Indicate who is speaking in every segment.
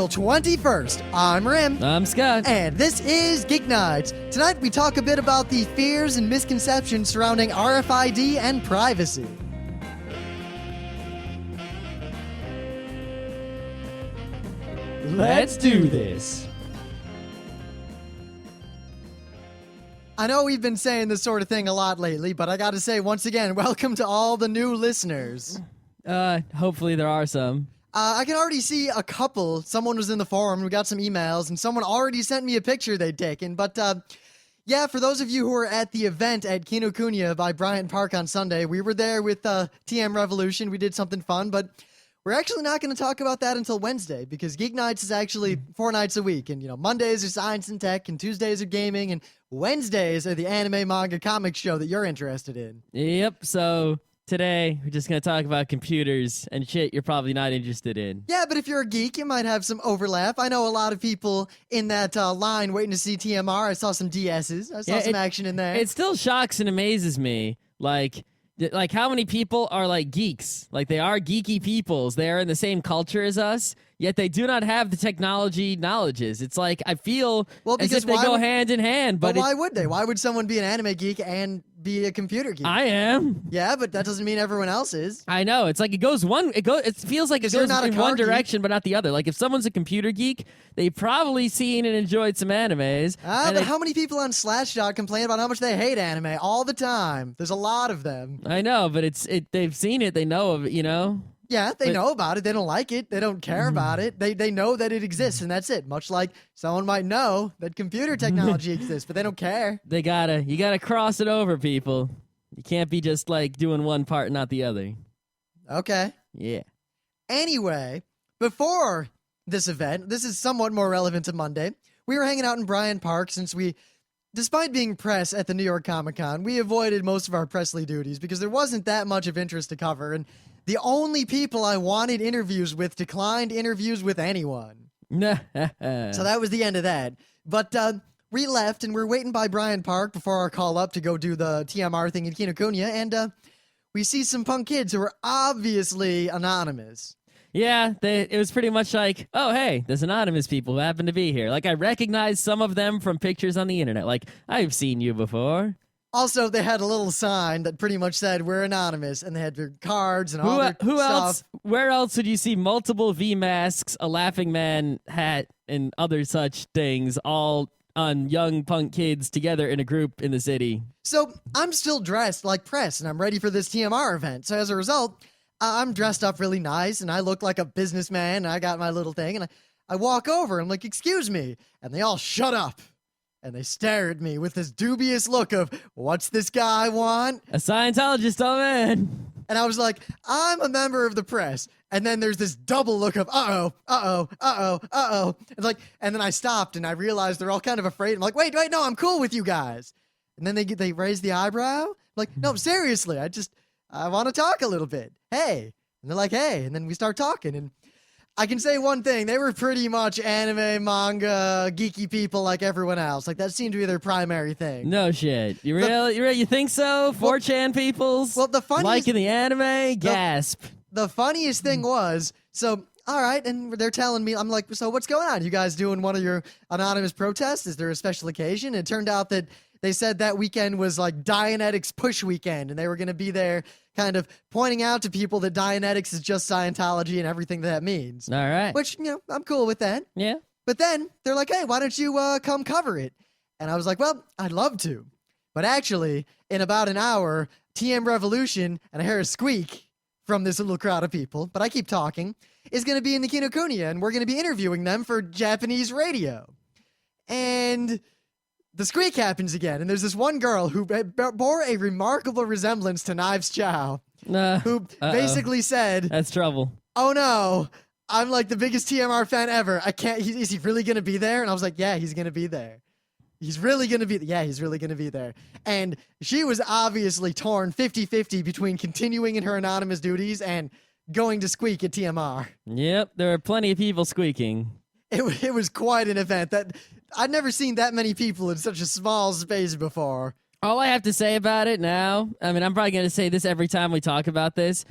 Speaker 1: April 21st. I'm Rim.
Speaker 2: I'm Scott.
Speaker 1: And this is Geeknights. Tonight we talk a bit about the fears and misconceptions surrounding RFID and privacy.
Speaker 2: Let's do this.
Speaker 1: I know we've been saying this sort of thing a lot lately, but I gotta say once again, welcome to all the new listeners.
Speaker 2: Hopefully there are some.
Speaker 1: I can already see a couple. Someone was in the forum, we got some emails, and someone already sent me a picture they'd taken. But, yeah, for those of you who were at the event at Kinokuniya by Bryant Park on Sunday, we were there with TM Revolution. We did something fun, but we're actually not going to talk about that until Wednesday, because Geek Nights is actually 4 nights a week. And, Mondays are science and tech, and Tuesdays are gaming, and Wednesdays are the anime, manga, comics show that you're interested in.
Speaker 2: Yep, so today we're just going to talk about computers and shit you're probably not interested in.
Speaker 1: Yeah, but if you're a geek, you might have some overlap. I know a lot of people in that line waiting to see TMR. I saw some DSs. I saw some action in there.
Speaker 2: It still shocks and amazes me, like how many people are like geeks? Like they are geeky peoples. They are in the same culture as us, yet they do not have the technology knowledges. It's like I feel as if they go hand in hand. But
Speaker 1: why would they? Why would someone be an anime geek and be a computer geek?
Speaker 2: I am.
Speaker 1: Yeah, but that doesn't mean everyone else is.
Speaker 2: I know. It's like it feels like it goes in one direction, but not the other. Like if someone's a computer geek, they've probably seen and enjoyed some animes.
Speaker 1: But how many people on Slashdot complain about how much they hate anime all the time? There's a lot of them.
Speaker 2: I know, but they've seen it. They know of it,
Speaker 1: Yeah, they know about it. They don't like it. They don't care about it. They know that it exists, and that's it. Much like someone might know that computer technology exists, but they don't care.
Speaker 2: You gotta cross it over, people. You can't be just like doing one part and not the other.
Speaker 1: Okay.
Speaker 2: Yeah.
Speaker 1: Anyway, before this event, this is somewhat more relevant to Monday. We were hanging out in Bryant Park since despite being press at the New York Comic-Con, we avoided most of our Presley duties because there wasn't that much of interest to cover, and the only people I wanted interviews with declined interviews with anyone. So that was the end of that. But we left, and we're waiting by Bryant Park before our call up to go do the TMR thing in Kinokuniya, and we see some punk kids who are obviously anonymous.
Speaker 2: Yeah, it was pretty much like, oh, hey, there's anonymous people who happen to be here. Like, I recognized some of them from pictures on the internet. Like, I've seen you before.
Speaker 1: Also, they had a little sign that pretty much said, we're anonymous, and they had their cards and all their
Speaker 2: who
Speaker 1: stuff.
Speaker 2: Else? Where else would you see multiple V masks, a Laughing Man hat, and other such things, all on young punk kids together in a group in the city?
Speaker 1: So, I'm still dressed like press, and I'm ready for this TMR event. So, as a result, I'm dressed up really nice, and I look like a businessman, and I got my little thing, and I walk over, and I'm like, excuse me, and they all shut up. And they stare at me with this dubious look of, what's this guy want?
Speaker 2: A Scientologist, oh man.
Speaker 1: And I was like, I'm a member of the press. And then there's this double look of, and then I stopped and I realized they're all kind of afraid. I'm like, wait, no, I'm cool with you guys. And then they raise the eyebrow. I'm like, no, seriously, I want to talk a little bit. Hey. And they're like, hey. And then we start talking, and I can say one thing. They were pretty much anime, manga, geeky people like everyone else. Like, that seemed to be their primary thing.
Speaker 2: No shit. You think so? 4chan peoples?
Speaker 1: Well, the funniest...
Speaker 2: Liking the anime? Gasp.
Speaker 1: The funniest thing was, so, all right, and they're telling me, I'm like, so what's going on? You guys doing one of your anonymous protests? Is there a special occasion? It turned out that they said that weekend was like Dianetics push weekend, and they were going to be there kind of pointing out to people that Dianetics is just Scientology and everything that means.
Speaker 2: All right.
Speaker 1: Which, I'm cool with that.
Speaker 2: Yeah.
Speaker 1: But then they're like, hey, why don't you come cover it? And I was like, well, I'd love to. But actually, in about an hour, TM Revolution, and I hear a squeak from this little crowd of people, but I keep talking, is going to be in the Kinokuniya, and we're going to be interviewing them for Japanese radio. And the squeak happens again, and there's this one girl who bore a remarkable resemblance to Knives Chow, who basically said,
Speaker 2: that's trouble.
Speaker 1: Oh no, I'm like the biggest TMR fan ever. I can't, is he really going to be there? And I was like, yeah, he's going to be there. He's really going to be there. And she was obviously torn 50-50 between continuing in her anonymous duties and going to squeak at TMR.
Speaker 2: Yep, there are plenty of people squeaking.
Speaker 1: It was quite an event. That I'd never seen that many people in such a small space before.
Speaker 2: All I have to say about it now, I mean, I'm probably going to say this every time we talk about this,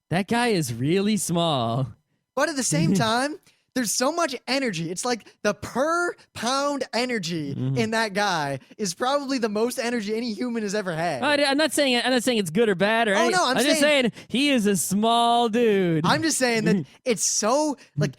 Speaker 2: that guy is really small.
Speaker 1: But at the same time, there's so much energy. It's like the per pound energy in that guy is probably the most energy any human has ever had.
Speaker 2: I'm not saying it's good or bad or anything.
Speaker 1: No, I'm
Speaker 2: just saying he is a small dude.
Speaker 1: I'm just saying that it's so like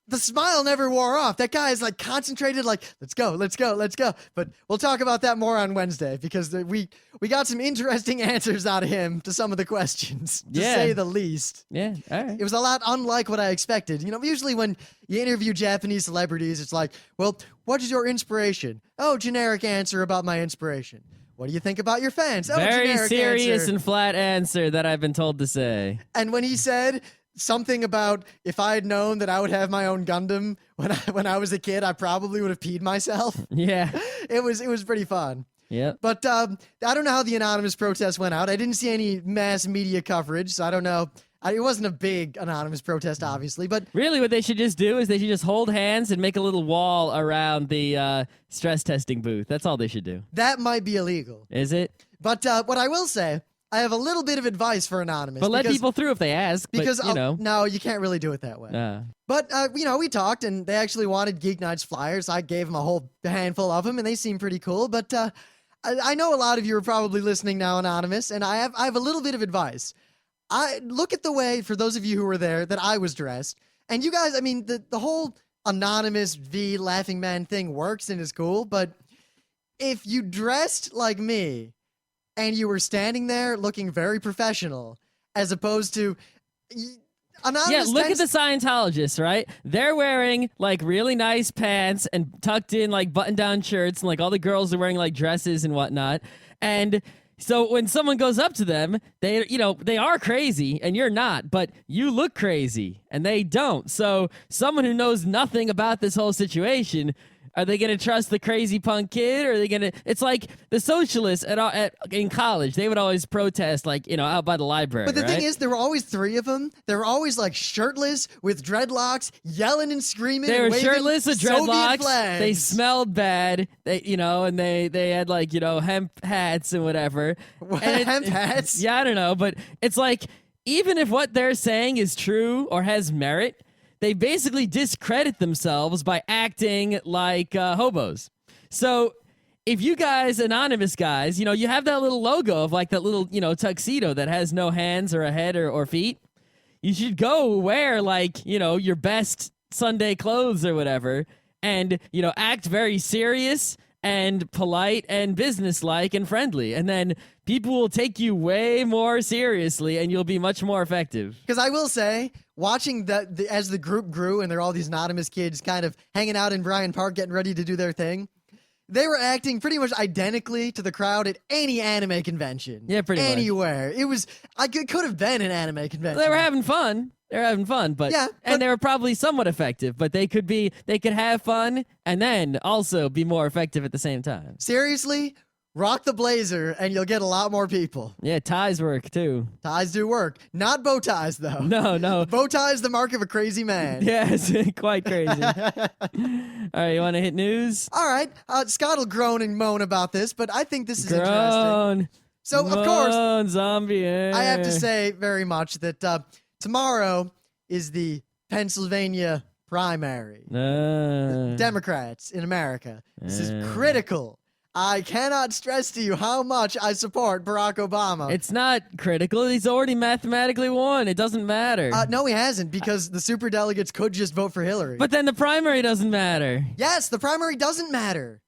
Speaker 1: the smile never wore off. That guy is like concentrated, like, let's go, let's go, let's go. But we'll talk about that more on Wednesday because we got some interesting answers out of him to some of the questions, to say the least.
Speaker 2: Yeah, all right.
Speaker 1: It was a lot unlike what I expected. You know, usually when you interview Japanese celebrities, it's like, well, what is your inspiration? Oh, generic answer about my inspiration. What do you think about your fans? Oh,
Speaker 2: Very
Speaker 1: generic
Speaker 2: serious
Speaker 1: answer.
Speaker 2: and flat answer that I've been told to say.
Speaker 1: And when he said something about if I had known that I would have my own Gundam when I was a kid, I probably would have peed myself.
Speaker 2: Yeah.
Speaker 1: It was pretty fun.
Speaker 2: Yep.
Speaker 1: But I don't know how the anonymous protest went out. I didn't see any mass media coverage, so I don't know. It wasn't a big anonymous protest, obviously, but
Speaker 2: Really, what they should just do is they should just hold hands and make a little wall around the stress testing booth. That's all they should do.
Speaker 1: that might be illegal.
Speaker 2: Is it?
Speaker 1: But what I will say, I have a little bit of advice for anonymous.
Speaker 2: But let people through if they ask.
Speaker 1: Because
Speaker 2: but, you know.
Speaker 1: no, you can't really do it that way. But you know, we talked, and they actually wanted Geeknights flyers. I gave them a whole handful of them, and they seem pretty cool. But I know a lot of you are probably listening now, anonymous, and I have a little bit of advice. I look at the way, for those of you who were there, that I was dressed, and you guys. I mean, the whole anonymous V laughing man thing works and is cool, but if you dressed like me and you were standing there looking very professional, as opposed to anonymous.
Speaker 2: Yeah, look at the Scientologists, right? They're wearing like really nice pants and tucked in like button-down shirts, and like all the girls are wearing like dresses and whatnot. And so when someone goes up to them, they are crazy and you're not, but you look crazy and they don't. So someone who knows nothing about this whole situation, are they going to trust the crazy punk kid, or are they going to? It's like the socialists in college. They would always protest, like, out by the library.
Speaker 1: But the
Speaker 2: right?
Speaker 1: thing is, there were always three of them. They were always like shirtless with dreadlocks, yelling and screaming.
Speaker 2: They were
Speaker 1: and waving
Speaker 2: shirtless with
Speaker 1: Soviet
Speaker 2: dreadlocks.
Speaker 1: flags.
Speaker 2: They smelled bad. And they had like hemp hats and whatever.
Speaker 1: Hemp hats.
Speaker 2: Yeah, I don't know, but it's like even if what they're saying is true or has merit, they basically discredit themselves by acting like hobos. So if you guys, anonymous guys, you have that little logo of like that little, tuxedo that has no hands or a head or feet, you should go wear like, your best Sunday clothes or whatever and, act very serious and polite and businesslike and friendly. And then people will take you way more seriously and you'll be much more effective.
Speaker 1: Because I will say, watching as the group grew and there are all these anonymous kids kind of hanging out in Bryant Park getting ready to do their thing, they were acting pretty much identically to the crowd at any anime convention.
Speaker 2: Yeah, pretty much.
Speaker 1: Anywhere. It could have been an anime convention.
Speaker 2: They were having fun. But and they were probably somewhat effective, but they could have fun and then also be more effective at the same time.
Speaker 1: Seriously, rock the blazer and you'll get a lot more people.
Speaker 2: Yeah, ties work too.
Speaker 1: Ties do work. Not bow ties, though.
Speaker 2: No.
Speaker 1: Bow tie is the mark of a crazy man.
Speaker 2: Yes, quite crazy. All right, you want to hit news?
Speaker 1: All right. Scott will groan and moan about this, but I think this is interesting.
Speaker 2: Groan.
Speaker 1: So, of course,
Speaker 2: zombie.
Speaker 1: I have to say very much that tomorrow is the Pennsylvania primary. The Democrats in America. This is critical. I cannot stress to you how much I support Barack Obama.
Speaker 2: It's not critical. He's already mathematically won. It doesn't matter.
Speaker 1: No, he hasn't, because the superdelegates could just vote for Hillary.
Speaker 2: But then the primary doesn't matter.
Speaker 1: Yes, the primary doesn't matter.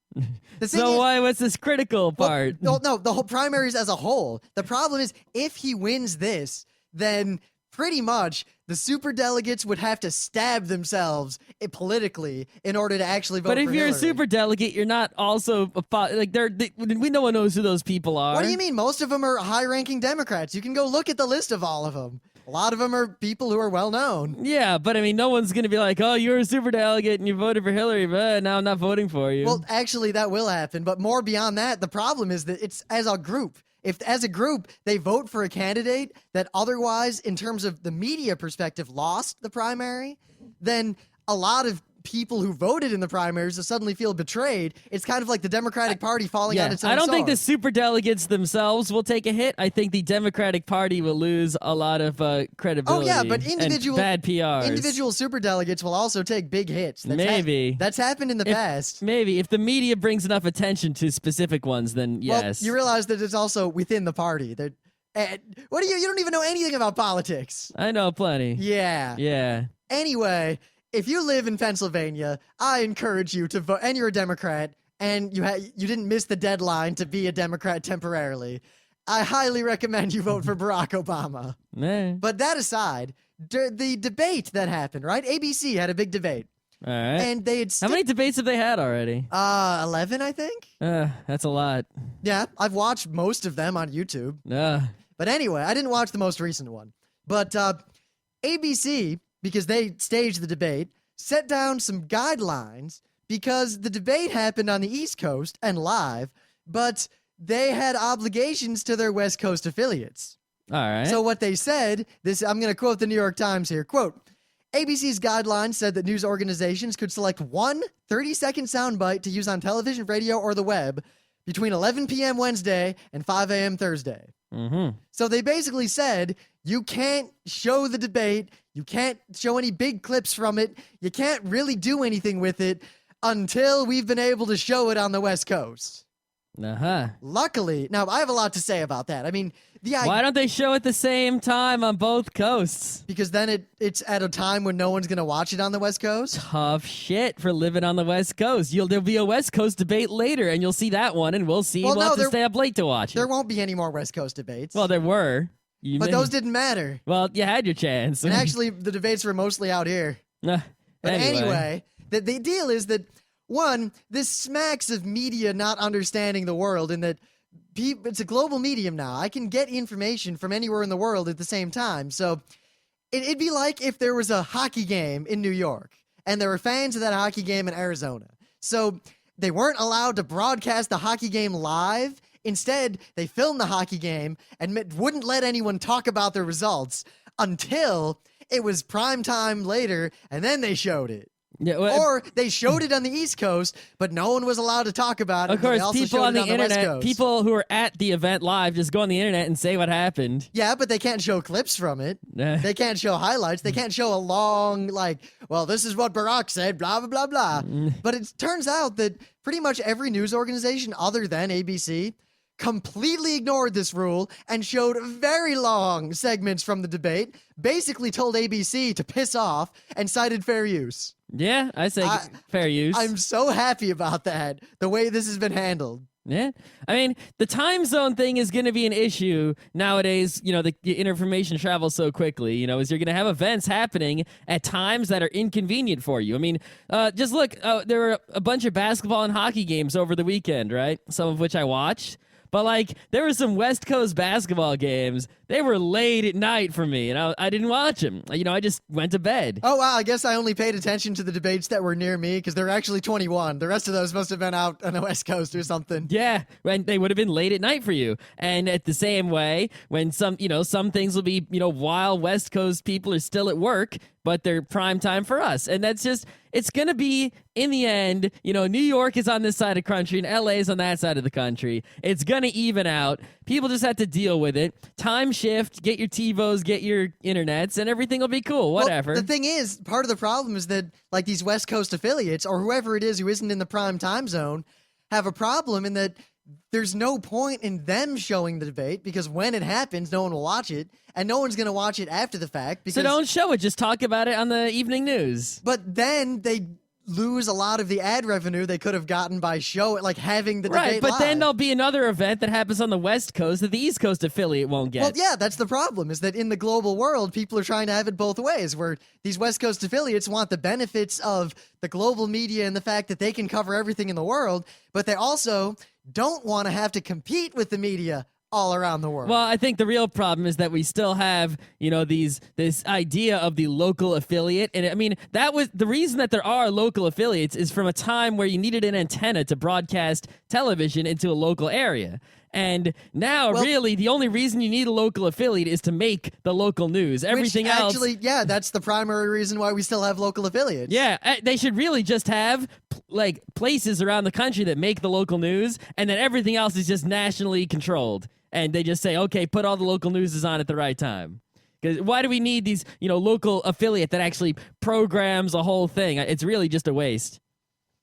Speaker 2: What's this critical part?
Speaker 1: Well, no, the whole primaries as a whole. The problem is, if he wins this, then pretty much the superdelegates would have to stab themselves politically in order to actually vote for Hillary.
Speaker 2: But if you're a superdelegate, you're not also we no one knows who those people are.
Speaker 1: What do you mean? Most of them are high-ranking Democrats. You can go look at the list of all of them. A lot of them are people who are well-known.
Speaker 2: Yeah, but I mean, no one's going to be like, oh, you're a superdelegate and you voted for Hillary, but now I'm not voting for you.
Speaker 1: Well, actually, that will happen. But more beyond that, the problem is that it's as a group. If as a group they vote for a candidate that otherwise, in terms of the media perspective, lost the primary, then a lot of people who voted in the primaries to suddenly feel betrayed. It's kind of like the Democratic Party falling on its own
Speaker 2: I don't think the
Speaker 1: sword.
Speaker 2: superdelegates themselves will take a hit. I think the Democratic Party will lose a lot of credibility.
Speaker 1: Oh, yeah, but
Speaker 2: and
Speaker 1: individual
Speaker 2: bad PRs.
Speaker 1: Individual superdelegates will also take big hits.
Speaker 2: Maybe.
Speaker 1: That's happened in the past.
Speaker 2: Maybe. If the media brings enough attention to specific ones, then yes.
Speaker 1: Well, you realize that it's also within the party. That what do you don't even know anything about politics.
Speaker 2: I know plenty.
Speaker 1: Yeah.
Speaker 2: Yeah.
Speaker 1: Anyway, if you live in Pennsylvania, I encourage you to vote, and you're a Democrat, and you didn't miss the deadline to be a Democrat temporarily, I highly recommend you vote for Barack Obama. But that aside, the debate that happened, right? ABC had a big debate.
Speaker 2: All right.
Speaker 1: And they had
Speaker 2: How many debates have they had already?
Speaker 1: 11, I think.
Speaker 2: That's a lot.
Speaker 1: Yeah, I've watched most of them on YouTube. But anyway, I didn't watch the most recent one. But ABC, because they staged the debate, set down some guidelines because the debate happened on the East Coast and live, but they had obligations to their West Coast affiliates.
Speaker 2: All right.
Speaker 1: So what they said, I'm going to quote the New York Times here, quote, ABC's guidelines said that news organizations could select one 30-second soundbite to use on television, radio, or the web between 11 p.m. Wednesday and 5 a.m. Thursday.
Speaker 2: Mm-hmm.
Speaker 1: So they basically said, you can't show the debate, you can't show any big clips from it, you can't really do anything with it until we've been able to show it on the West Coast. Luckily, now I have a lot to say about that. I mean,
Speaker 2: why don't they show at the same time on both coasts?
Speaker 1: Because then it's at a time when no one's going to watch it on the West Coast.
Speaker 2: Tough shit for living on the West Coast. There'll be a West Coast debate later, and you'll see that one, and we'll see. We'll have to stay up late to watch it.
Speaker 1: There won't be any more West Coast debates.
Speaker 2: Well, there were.
Speaker 1: But those didn't matter.
Speaker 2: Well, you had your chance.
Speaker 1: And actually, the debates were mostly out here. But anyway, the deal is that, one, this smacks of media not understanding the world, in that it's a global medium now. I can get information from anywhere in the world at the same time. So it'd be like if there was a hockey game in New York, and there were fans of that hockey game in Arizona. So they weren't allowed to broadcast the hockey game live. Instead, they filmed the hockey game and wouldn't let anyone talk about the results until it was prime time later, and then they showed it.
Speaker 2: Yeah,
Speaker 1: or they showed it on the East Coast, but no one was allowed to talk about it.
Speaker 2: Of course, people on the internet, people who are at the event live, just go on the internet and say what happened.
Speaker 1: Yeah, but they can't show clips from it. They can't show highlights. They can't show a long, well, this is what Barack said, blah, blah, blah, blah. But it turns out that pretty much every news organization other than ABC completely ignored this rule and showed very long segments from the debate, basically told ABC to piss off, and cited fair use.
Speaker 2: Yeah, I say fair use.
Speaker 1: I'm so happy about that, the way this has been handled.
Speaker 2: Yeah. I mean, the time zone thing is going to be an issue nowadays. The information travels so quickly, is you're going to have events happening at times that are inconvenient for you. I mean, just look, there were a bunch of basketball and hockey games over the weekend, right? Some of which I watched. But, there were some West Coast basketball games. They were late at night for me, and I didn't watch them. I just went to bed.
Speaker 1: Oh, wow. I guess I only paid attention to the debates that were near me, because they're actually 21. The rest of those must have been out on the West Coast or something.
Speaker 2: Yeah, and they would have been late at night for you. And at the same way, when some things will be, while West Coast people are still at work, but they're prime time for us. And that's just, it's going to be, in the end, New York is on this side of the country and LA is on that side of the country. It's going to even out. People just have to deal with it. Time shift, get your TiVos, get your internets, and everything will be cool. Whatever.
Speaker 1: Well, the thing is, part of the problem is that, these West Coast affiliates, or whoever it is who isn't in the prime time zone, have a problem in that there's no point in them showing the debate, because when it happens, no one will watch it, and no one's going to watch it after the fact.
Speaker 2: So don't show it. Just talk about it on the evening news.
Speaker 1: But then they lose a lot of the ad revenue they could have gotten by having the debate
Speaker 2: right, but
Speaker 1: live.
Speaker 2: Then there'll be another event that happens on the West Coast that the East Coast affiliate won't get.
Speaker 1: Well, yeah, that's the problem, is that in the global world, people are trying to have it both ways, where these West Coast affiliates want the benefits of the global media and the fact that they can cover everything in the world, but they also don't want to have to compete with the media all around the world.
Speaker 2: Well, I think the real problem is that we still have, this idea of the local affiliate. And I mean, that was the reason that there are local affiliates is from a time where you needed an antenna to broadcast television into a local area. And now,
Speaker 1: Well-
Speaker 2: really, the only reason you need a local affiliate is to make the local news. Everything
Speaker 1: Which
Speaker 2: else,
Speaker 1: actually, yeah, that's the primary reason why we still have local affiliates.
Speaker 2: yeah, they should really just have like places around the country that make the local news, and then everything else is just nationally controlled. And they just say, okay, put all the local news on at the right time. Because why do we need these, local affiliate that actually programs a whole thing? It's really just a waste.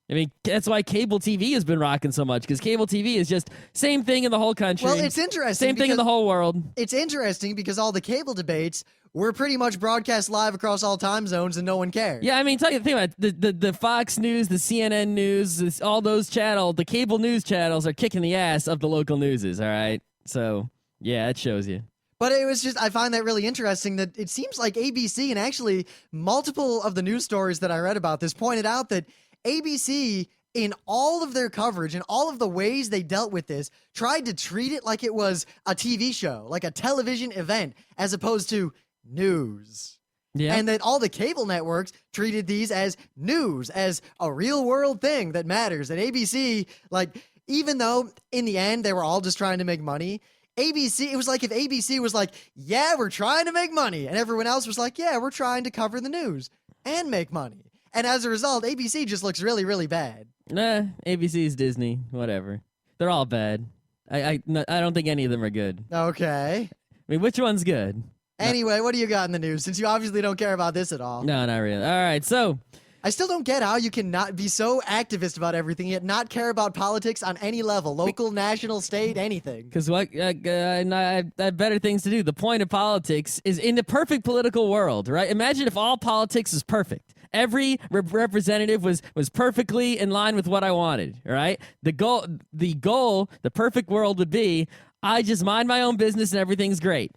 Speaker 2: I mean, that's why cable TV has been rocking so much, because cable TV is just same thing in the whole country.
Speaker 1: Well, it's interesting.
Speaker 2: Same thing in the whole world.
Speaker 1: It's interesting because all the cable debates were pretty much broadcast live across all time zones and no one cared.
Speaker 2: Yeah, I mean, think about it. The Fox News, the CNN News, all those channels, the cable news channels are kicking the ass of the local newses, all right? So, yeah, it shows you.
Speaker 1: But it was just, I find that really interesting that it seems like ABC, and actually multiple of the news stories that I read about this pointed out that ABC, in all of their coverage and all of the ways they dealt with this, tried to treat it like it was a TV show, like a television event, as opposed to news.
Speaker 2: Yeah.
Speaker 1: And that all the cable networks treated these as news, as a real world thing that matters. And ABC, like, even though in the end they were all just trying to make money, ABC, it was like if ABC was like, yeah, we're trying to make money. And everyone else was like, yeah, we're trying to cover the news and make money. And as a result, ABC just looks really, really bad.
Speaker 2: Nah, ABC's Disney, whatever. They're all bad. I don't think any of them are good.
Speaker 1: Okay.
Speaker 2: I mean, which one's good?
Speaker 1: Anyway, what do you got in the news? Since you obviously don't care about this at all.
Speaker 2: No, not really. All right, so
Speaker 1: I still don't get how you can not be so activist about everything, yet not care about politics on any level, local, national, state, anything.
Speaker 2: because I have better things to do. The point of politics is in the perfect political world, right? Imagine if all politics was perfect. Every representative was perfectly in line with what I wanted, right? The goal, the perfect world would be I just mind my own business and everything's great.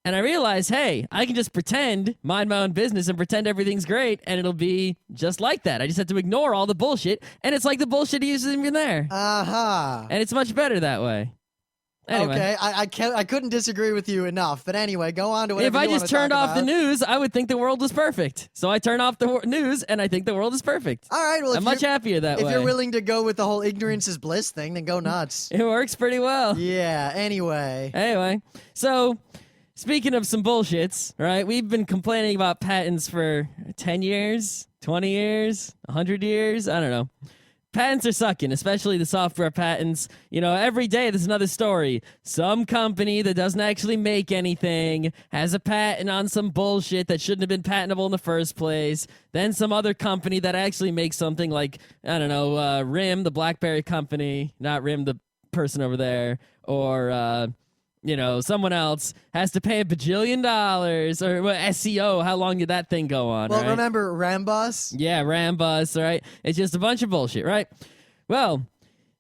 Speaker 2: And I realized, hey, I can just mind my own business and pretend everything's great, and it'll be just like that. I just have to ignore all the bullshit, and it's like the bullshit isn't even there.
Speaker 1: Uh-huh.
Speaker 2: And it's much better that way. Anyway.
Speaker 1: Okay, I couldn't disagree with you enough, but anyway, go on to whatever
Speaker 2: If I
Speaker 1: you
Speaker 2: just
Speaker 1: want to
Speaker 2: turned
Speaker 1: talk
Speaker 2: off the
Speaker 1: about.
Speaker 2: news, I would think the world was perfect. So I turn off the news, and I think the world is perfect.
Speaker 1: All right, well,
Speaker 2: I'm much happier that
Speaker 1: if
Speaker 2: way.
Speaker 1: you're willing to go with the whole ignorance is bliss thing, then go nuts.
Speaker 2: It works pretty well.
Speaker 1: Yeah, anyway.
Speaker 2: Anyway, so speaking of some bullshits, right? We've been complaining about patents for 10 years, 20 years, 100 years. I don't know. Patents are sucking, especially the software patents. Every day there's another story. Some company that doesn't actually make anything has a patent on some bullshit that shouldn't have been patentable in the first place. Then some other company that actually makes something like, I don't know, RIM, the BlackBerry company, not RIM, the person over there, or someone else has to pay $1 bajillion or SEO. How long did that thing go on?
Speaker 1: Well,
Speaker 2: right?
Speaker 1: remember Rambus?
Speaker 2: Yeah, Rambus, right? It's just a bunch of bullshit, right? Well,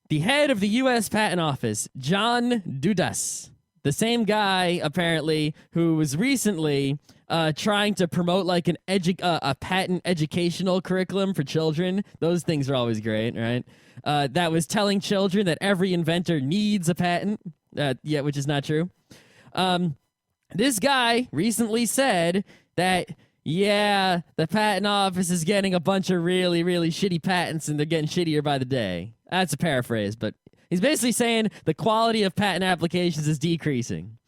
Speaker 2: the head of the U.S. Patent Office, John Dudas, the same guy, apparently, who was recently trying to promote like a patent educational curriculum for children. Those things are always great, right? That was telling children that every inventor needs a patent. Which is not true. This guy recently said that, the patent office is getting a bunch of really, really shitty patents, and they're getting shittier by the day. That's a paraphrase, but he's basically saying the quality of patent applications is decreasing.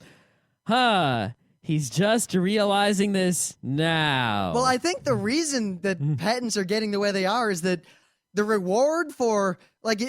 Speaker 2: He's just realizing this now.
Speaker 1: Well, I think the reason that patents are getting the way they are is that the reward for making...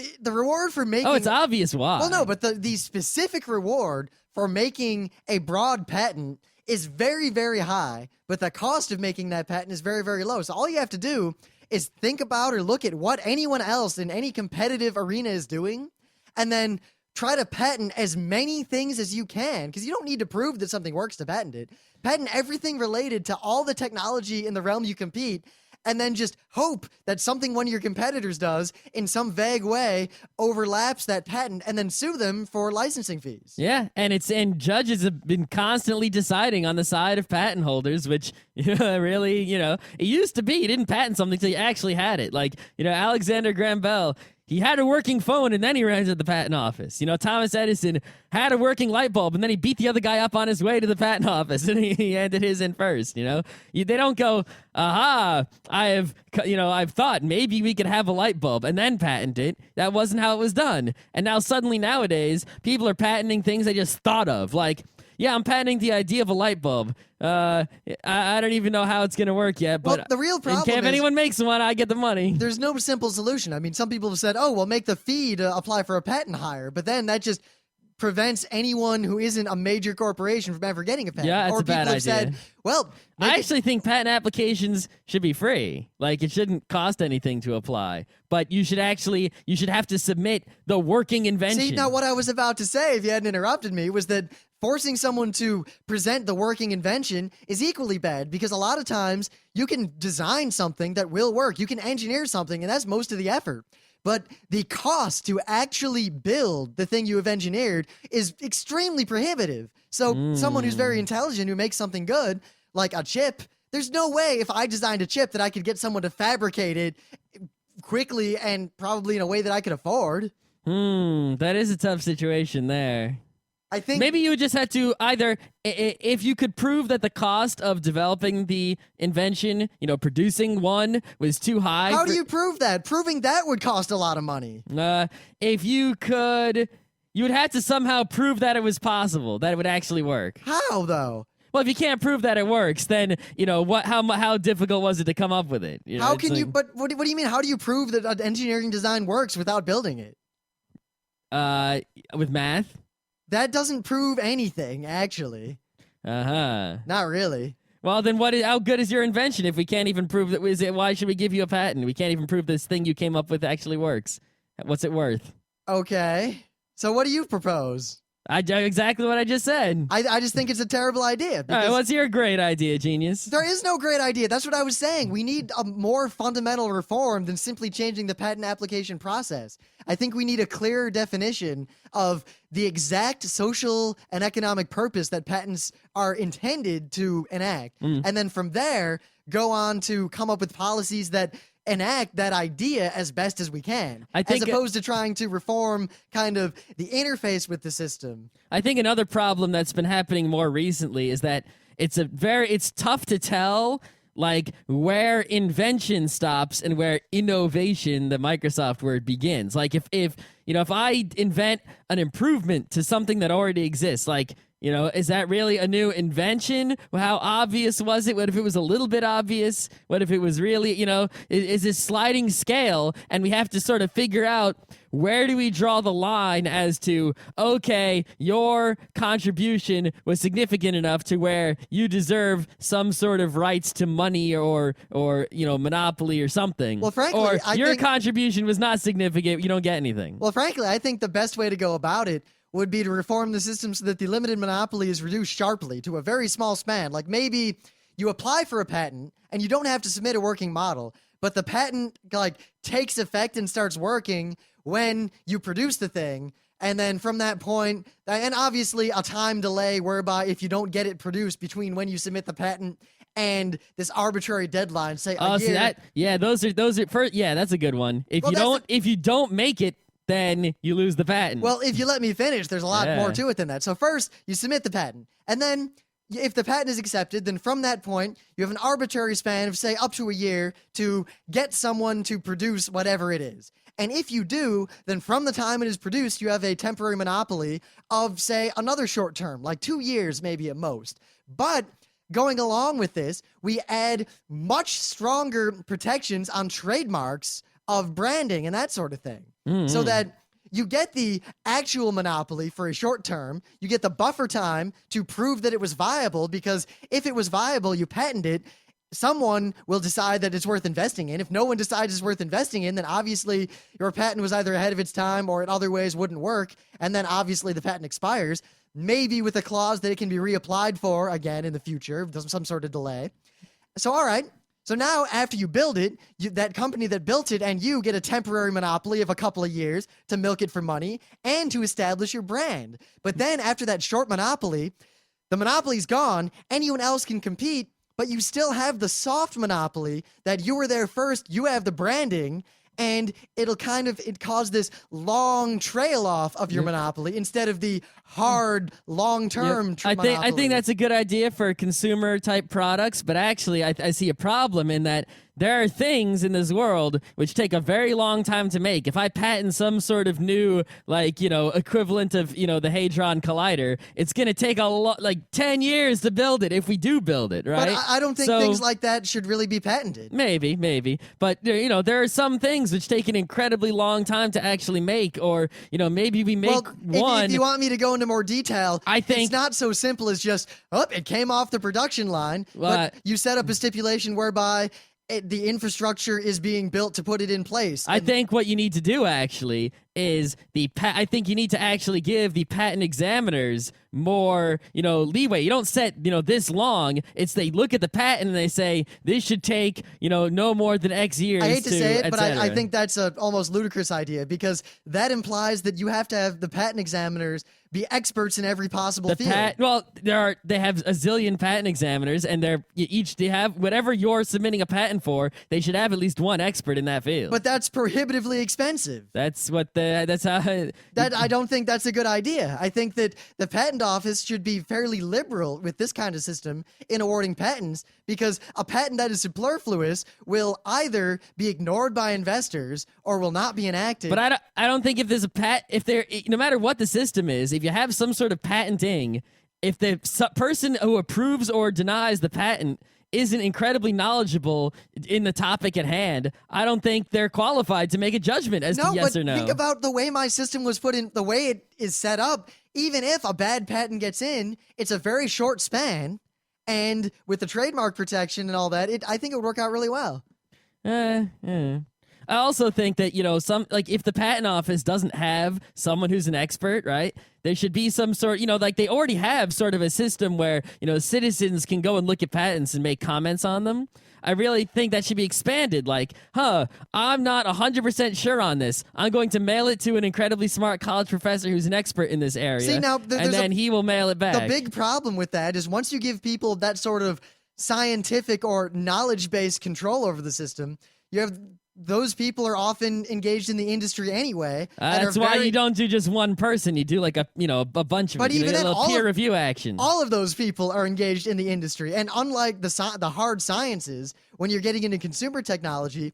Speaker 2: Oh, it's obvious why.
Speaker 1: Well, no, but the specific reward for making a broad patent is very, very high, but the cost of making that patent is very, very low. So all you have to do is think about or look at what anyone else in any competitive arena is doing, and then try to patent as many things as you can, because you don't need to prove that something works to patent it. Patent everything related to all the technology in the realm you compete, and then just hope that something one of your competitors does in some vague way overlaps that patent, and then sue them for licensing fees.
Speaker 2: Yeah, and judges have been constantly deciding on the side of patent holders, which really, it used to be you didn't patent something until you actually had it. Like, Alexander Graham Bell, he had a working phone and then he ran to the patent office. Thomas Edison had a working light bulb and then he beat the other guy up on his way to the patent office and he handed his in first. They don't go, aha, I've thought maybe we could have a light bulb and then patent it. That wasn't how it was done. And now suddenly nowadays, people are patenting things they just thought of. Like, yeah, I'm patenting the idea of a light bulb. I don't even know how it's going to work yet. But
Speaker 1: well, the real problem
Speaker 2: if anyone makes one, I get the money.
Speaker 1: There's no simple solution. I mean, some people have said, oh, well, make the fee to apply for a patent hire. But then that just prevents anyone who isn't a major corporation from ever getting a patent.
Speaker 2: Yeah, that's a bad idea.
Speaker 1: Said, well,
Speaker 2: I actually think patent applications should be free. Like, it shouldn't cost anything to apply. But you should have to submit the working invention.
Speaker 1: See, now what I was about to say, if you hadn't interrupted me, was that forcing someone to present the working invention is equally bad, because a lot of times you can design something that will work. You can engineer something, and that's most of the effort. But the cost to actually build the thing you have engineered is extremely prohibitive. So someone who's very intelligent, who makes something good, like a chip, there's no way if I designed a chip that I could get someone to fabricate it quickly and probably in a way that I could afford.
Speaker 2: That is a tough situation there.
Speaker 1: I think
Speaker 2: maybe you just had to either, if you could prove that the cost of developing the invention, producing one was too high.
Speaker 1: How do you prove that? Proving that would cost a lot of money.
Speaker 2: If you could, you would have to somehow prove that it was possible, that it would actually work.
Speaker 1: How, though?
Speaker 2: Well, if you can't prove that it works, then, how difficult was it to come up with it?
Speaker 1: How can you, but what do you mean? How do you prove that an engineering design works without building it?
Speaker 2: With math?
Speaker 1: That doesn't prove anything, actually. Not really.
Speaker 2: Well, then how good is your invention if we can't even prove that? Why should we give you a patent? We can't even prove this thing you came up with actually works. What's it worth?
Speaker 1: Okay. So what do you propose?
Speaker 2: Exactly what I just said.
Speaker 1: I just think it's a terrible idea.
Speaker 2: All right, what's your great idea, genius?
Speaker 1: There is no great idea. That's what I was saying. We need a more fundamental reform than simply changing the patent application process. I think we need a clearer definition of the exact social and economic purpose that patents are intended to enact. And then from there, go on to come up with policies that enact that idea as best as we can, as opposed to trying to reform kind of the interface with the system.
Speaker 2: I think another problem that's been happening more recently is that it's tough to tell like where invention stops and where innovation, the Microsoft word, begins. Like if I invent an improvement to something that already exists, like, is that really a new invention? How obvious was it? What if it was a little bit obvious? What if it was really, is this sliding scale? And we have to sort of figure out, where do we draw the line as to, okay, your contribution was significant enough to where you deserve some sort of rights to money or monopoly or something.
Speaker 1: Well, frankly,
Speaker 2: or your contribution was not significant, you don't get anything.
Speaker 1: Well, frankly, I think the best way to go about it would be to reform the system so that the limited monopoly is reduced sharply to a very small span. Like, maybe you apply for a patent and you don't have to submit a working model, but the patent takes effect and starts working when you produce the thing. And then from that point, and obviously a time delay whereby if you don't get it produced between when you submit the patent and this arbitrary deadline, say a year.
Speaker 2: That's a good one. If you don't make it, then you lose the patent.
Speaker 1: Well, if you let me finish, there's a lot more to it than that. So first, you submit the patent. And then if the patent is accepted, then from that point, you have an arbitrary span of, say, up to a year to get someone to produce whatever it is. And if you do, then from the time it is produced, you have a temporary monopoly of, say, another short term, like 2 years maybe at most. But going along with this, we add much stronger protections on trademarks of branding and that sort of thing. So that you get the actual monopoly for a short term, you get the buffer time to prove that it was viable, because if it was viable, you patent it, someone will decide that it's worth investing in. If no one decides it's worth investing in, then obviously your patent was either ahead of its time or in other ways wouldn't work, and then obviously the patent expires, maybe with a clause that it can be reapplied for again in the future, some sort of delay. So, all right. So now, after you build it, that company that built it and you get a temporary monopoly of a couple of years to milk it for money and to establish your brand. But then after that short monopoly, the monopoly's gone, anyone else can compete, but you still have the soft monopoly that you were there first, you have the branding, and it'll it cause this long trail off of your monopoly instead of the hard long-term monopoly.
Speaker 2: I think that's a good idea for consumer type products, but actually I see a problem in that there are things in this world which take a very long time to make. If I patent some sort of new, equivalent of, the Hadron Collider, it's going to take 10 years to build it if we do build it, right?
Speaker 1: But I don't think things like that should really be patented.
Speaker 2: Maybe. But, there are some things which take an incredibly long time to actually make, or, maybe we make one.
Speaker 1: If you want me to go into more detail,
Speaker 2: I think
Speaker 1: it's not so simple as just, it came off the production line, but you set up a stipulation whereby the infrastructure is being built to put it in place.
Speaker 2: I think what you need to do actually is I think you need to actually give the patent examiners more, leeway. You don't set, this long. It's they look at the patent and they say this should take, no more than X years.
Speaker 1: I hate to say it, but I
Speaker 2: think
Speaker 1: think that's an almost ludicrous idea, because that implies that you have to have the patent examiners be experts in every possible field.
Speaker 2: They have a zillion patent examiners, and they have whatever you're submitting a patent for. They should have at least one expert in that field.
Speaker 1: But that's prohibitively expensive.
Speaker 2: That's how.
Speaker 1: I don't think that's a good idea. I think that the patent office should be fairly liberal with this kind of system in awarding patents, because a patent that is superfluous will either be ignored by investors or will not be enacted.
Speaker 2: But I don't think if there's no matter what the system is, if you have some sort of patenting, if the person who approves or denies the patent isn't incredibly knowledgeable in the topic at hand, I don't think they're qualified to make a judgment as to yes or no.
Speaker 1: Think about the way my system was put in, the way it is set up. Even if a bad patent gets in, it's a very short span, and with the trademark protection and all that, I think it would work out really well.
Speaker 2: I also think that, if the patent office doesn't have someone who's an expert, right, there should be some sort, they already have sort of a system where, citizens can go and look at patents and make comments on them. I really think that should be expanded. I'm not 100% sure on this. I'm going to mail it to an incredibly smart college professor who's an expert in this area.
Speaker 1: See, now,
Speaker 2: and then he will mail it back.
Speaker 1: The big problem with that is once you give people that sort of scientific or knowledge-based control over the system, those people are often engaged in the industry anyway.
Speaker 2: That's why you don't do just one person. You do a bunch of
Speaker 1: but even then,
Speaker 2: peer review action.
Speaker 1: All of those people are engaged in the industry. And unlike the hard sciences, when you're getting into consumer technology,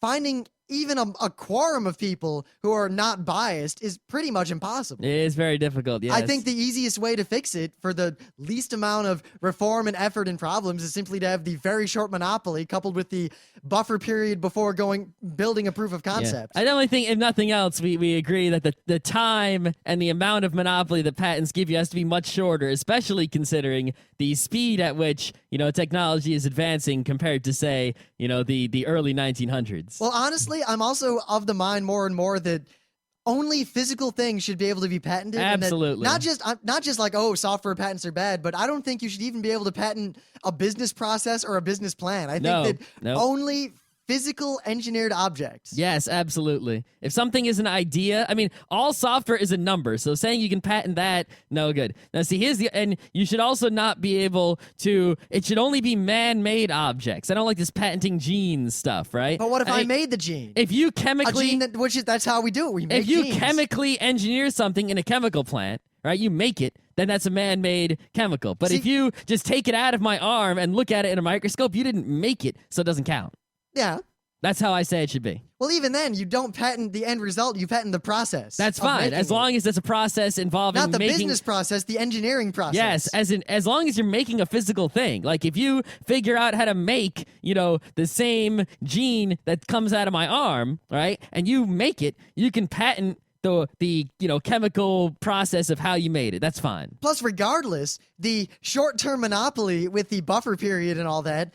Speaker 1: finding even a quorum of people who are not biased is pretty much impossible.
Speaker 2: It is very difficult, yes.
Speaker 1: I think the easiest way to fix it for the least amount of reform and effort and problems is simply to have the very short monopoly coupled with the buffer period before building a proof of concept.
Speaker 2: I definitely think, if nothing else, we agree that the time and the amount of monopoly that patents give you has to be much shorter, especially considering the speed at which, technology is advancing compared to, say, the early 1900s.
Speaker 1: Well, honestly, I'm also of the mind more and more that only physical things should be able to be patented.
Speaker 2: Absolutely.
Speaker 1: Not just like, software patents are bad, but I don't think you should even be able to patent a business process or a business plan. I think that only physical engineered objects.
Speaker 2: Yes, absolutely. If something is an idea, all software is a number, so saying you can patent that, no good. Now see, and you should also not be able to, it should only be man-made objects. I don't like this patenting genes stuff, right?
Speaker 1: But what if I made the gene?
Speaker 2: If you chemically...
Speaker 1: that's how we do it, we make
Speaker 2: genes. If you
Speaker 1: genes.
Speaker 2: chemically engineer something in a chemical plant, right, you make it, then that's a man-made chemical. But if you just take it out of my arm and look at it in a microscope, you didn't make it, so it doesn't count.
Speaker 1: Yeah.
Speaker 2: That's how I say it should be.
Speaker 1: Well, even then, you don't patent the end result, you patent the process.
Speaker 2: That's fine, as long as it's a process involving
Speaker 1: not the business process, the engineering process.
Speaker 2: Yes, as long as you're making a physical thing. Like, if you figure out how to make, the same gene that comes out of my arm, right, and you make it, you can patent the chemical process of how you made it. That's fine.
Speaker 1: Plus, regardless, the short-term monopoly with the buffer period and all that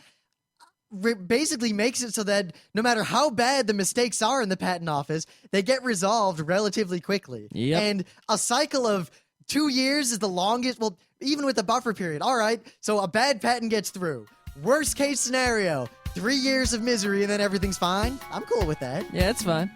Speaker 1: basically makes it so that no matter how bad the mistakes are in the patent office, they get resolved relatively quickly.
Speaker 2: Yep.
Speaker 1: And a cycle of 2 years is the longest. Well, even with the buffer period. All right, so a bad patent gets through. Worst case scenario, 3 years of misery and then everything's fine. I'm cool with that.
Speaker 2: Yeah, that's fine.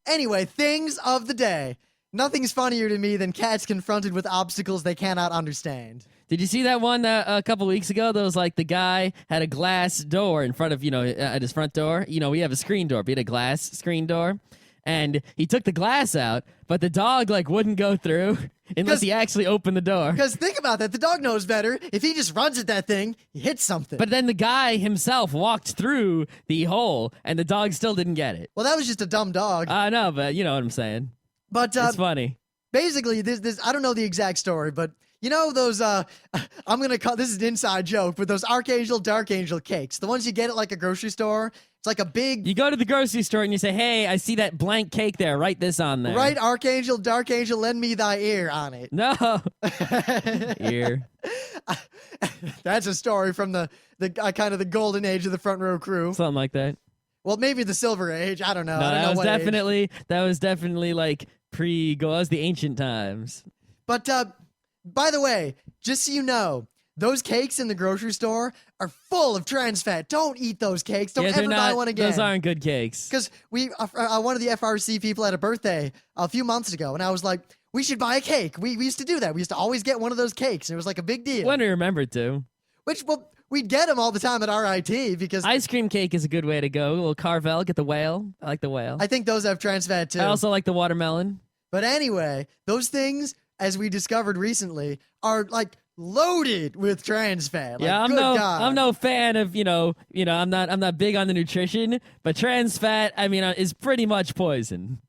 Speaker 1: Anyway, things of the day. Nothing's funnier to me than cats confronted with obstacles they cannot understand.
Speaker 2: Did you see that one a couple weeks ago? That was like the guy had a glass door in front of, at his front door. We have a screen door, but he had a glass screen door. And he took the glass out, but the dog wouldn't go through unless he actually opened the door.
Speaker 1: Because think about that. The dog knows better. If he just runs at that thing, he hits something.
Speaker 2: But then the guy himself walked through the hole, and the dog still didn't get it.
Speaker 1: Well, that was just a dumb dog.
Speaker 2: I know, but you know what I'm saying.
Speaker 1: But
Speaker 2: it's funny.
Speaker 1: Basically, this I don't know the exact story, but you know those I'm gonna call this is an inside joke, but those Archangel Dark Angel cakes, the ones you get at like a grocery store. It's like a big.
Speaker 2: You go to the grocery store and you say, "Hey, I see that blank cake there. Write this on there."
Speaker 1: Write Archangel Dark Angel, lend me thy ear on it.
Speaker 2: No. Ear.
Speaker 1: That's a story from the kind of the golden age of the front row crew.
Speaker 2: Something like that.
Speaker 1: Well, maybe the silver age. I don't know.
Speaker 2: No,
Speaker 1: I don't know what age.
Speaker 2: that was definitely like was the ancient times.
Speaker 1: But by the way, just so you know, those cakes in the grocery store are full of trans fat. Don't eat those cakes. Don't ever buy one again.
Speaker 2: Those aren't good cakes.
Speaker 1: Because one of the FRC people had a birthday a few months ago, and I was like, we should buy a cake. We used to do that. We used to always get one of those cakes, and it was like a big deal.
Speaker 2: When do you remember to?
Speaker 1: We'd get them all the time at RIT because
Speaker 2: ice cream cake is a good way to go. A little Carvel, get the whale. I like the whale.
Speaker 1: I think those have trans fat too.
Speaker 2: I also like the watermelon.
Speaker 1: But anyway, those things, as we discovered recently, are like loaded with trans fat.
Speaker 2: Yeah, I'm no fan of I'm not big on the nutrition, but trans fat is pretty much poison,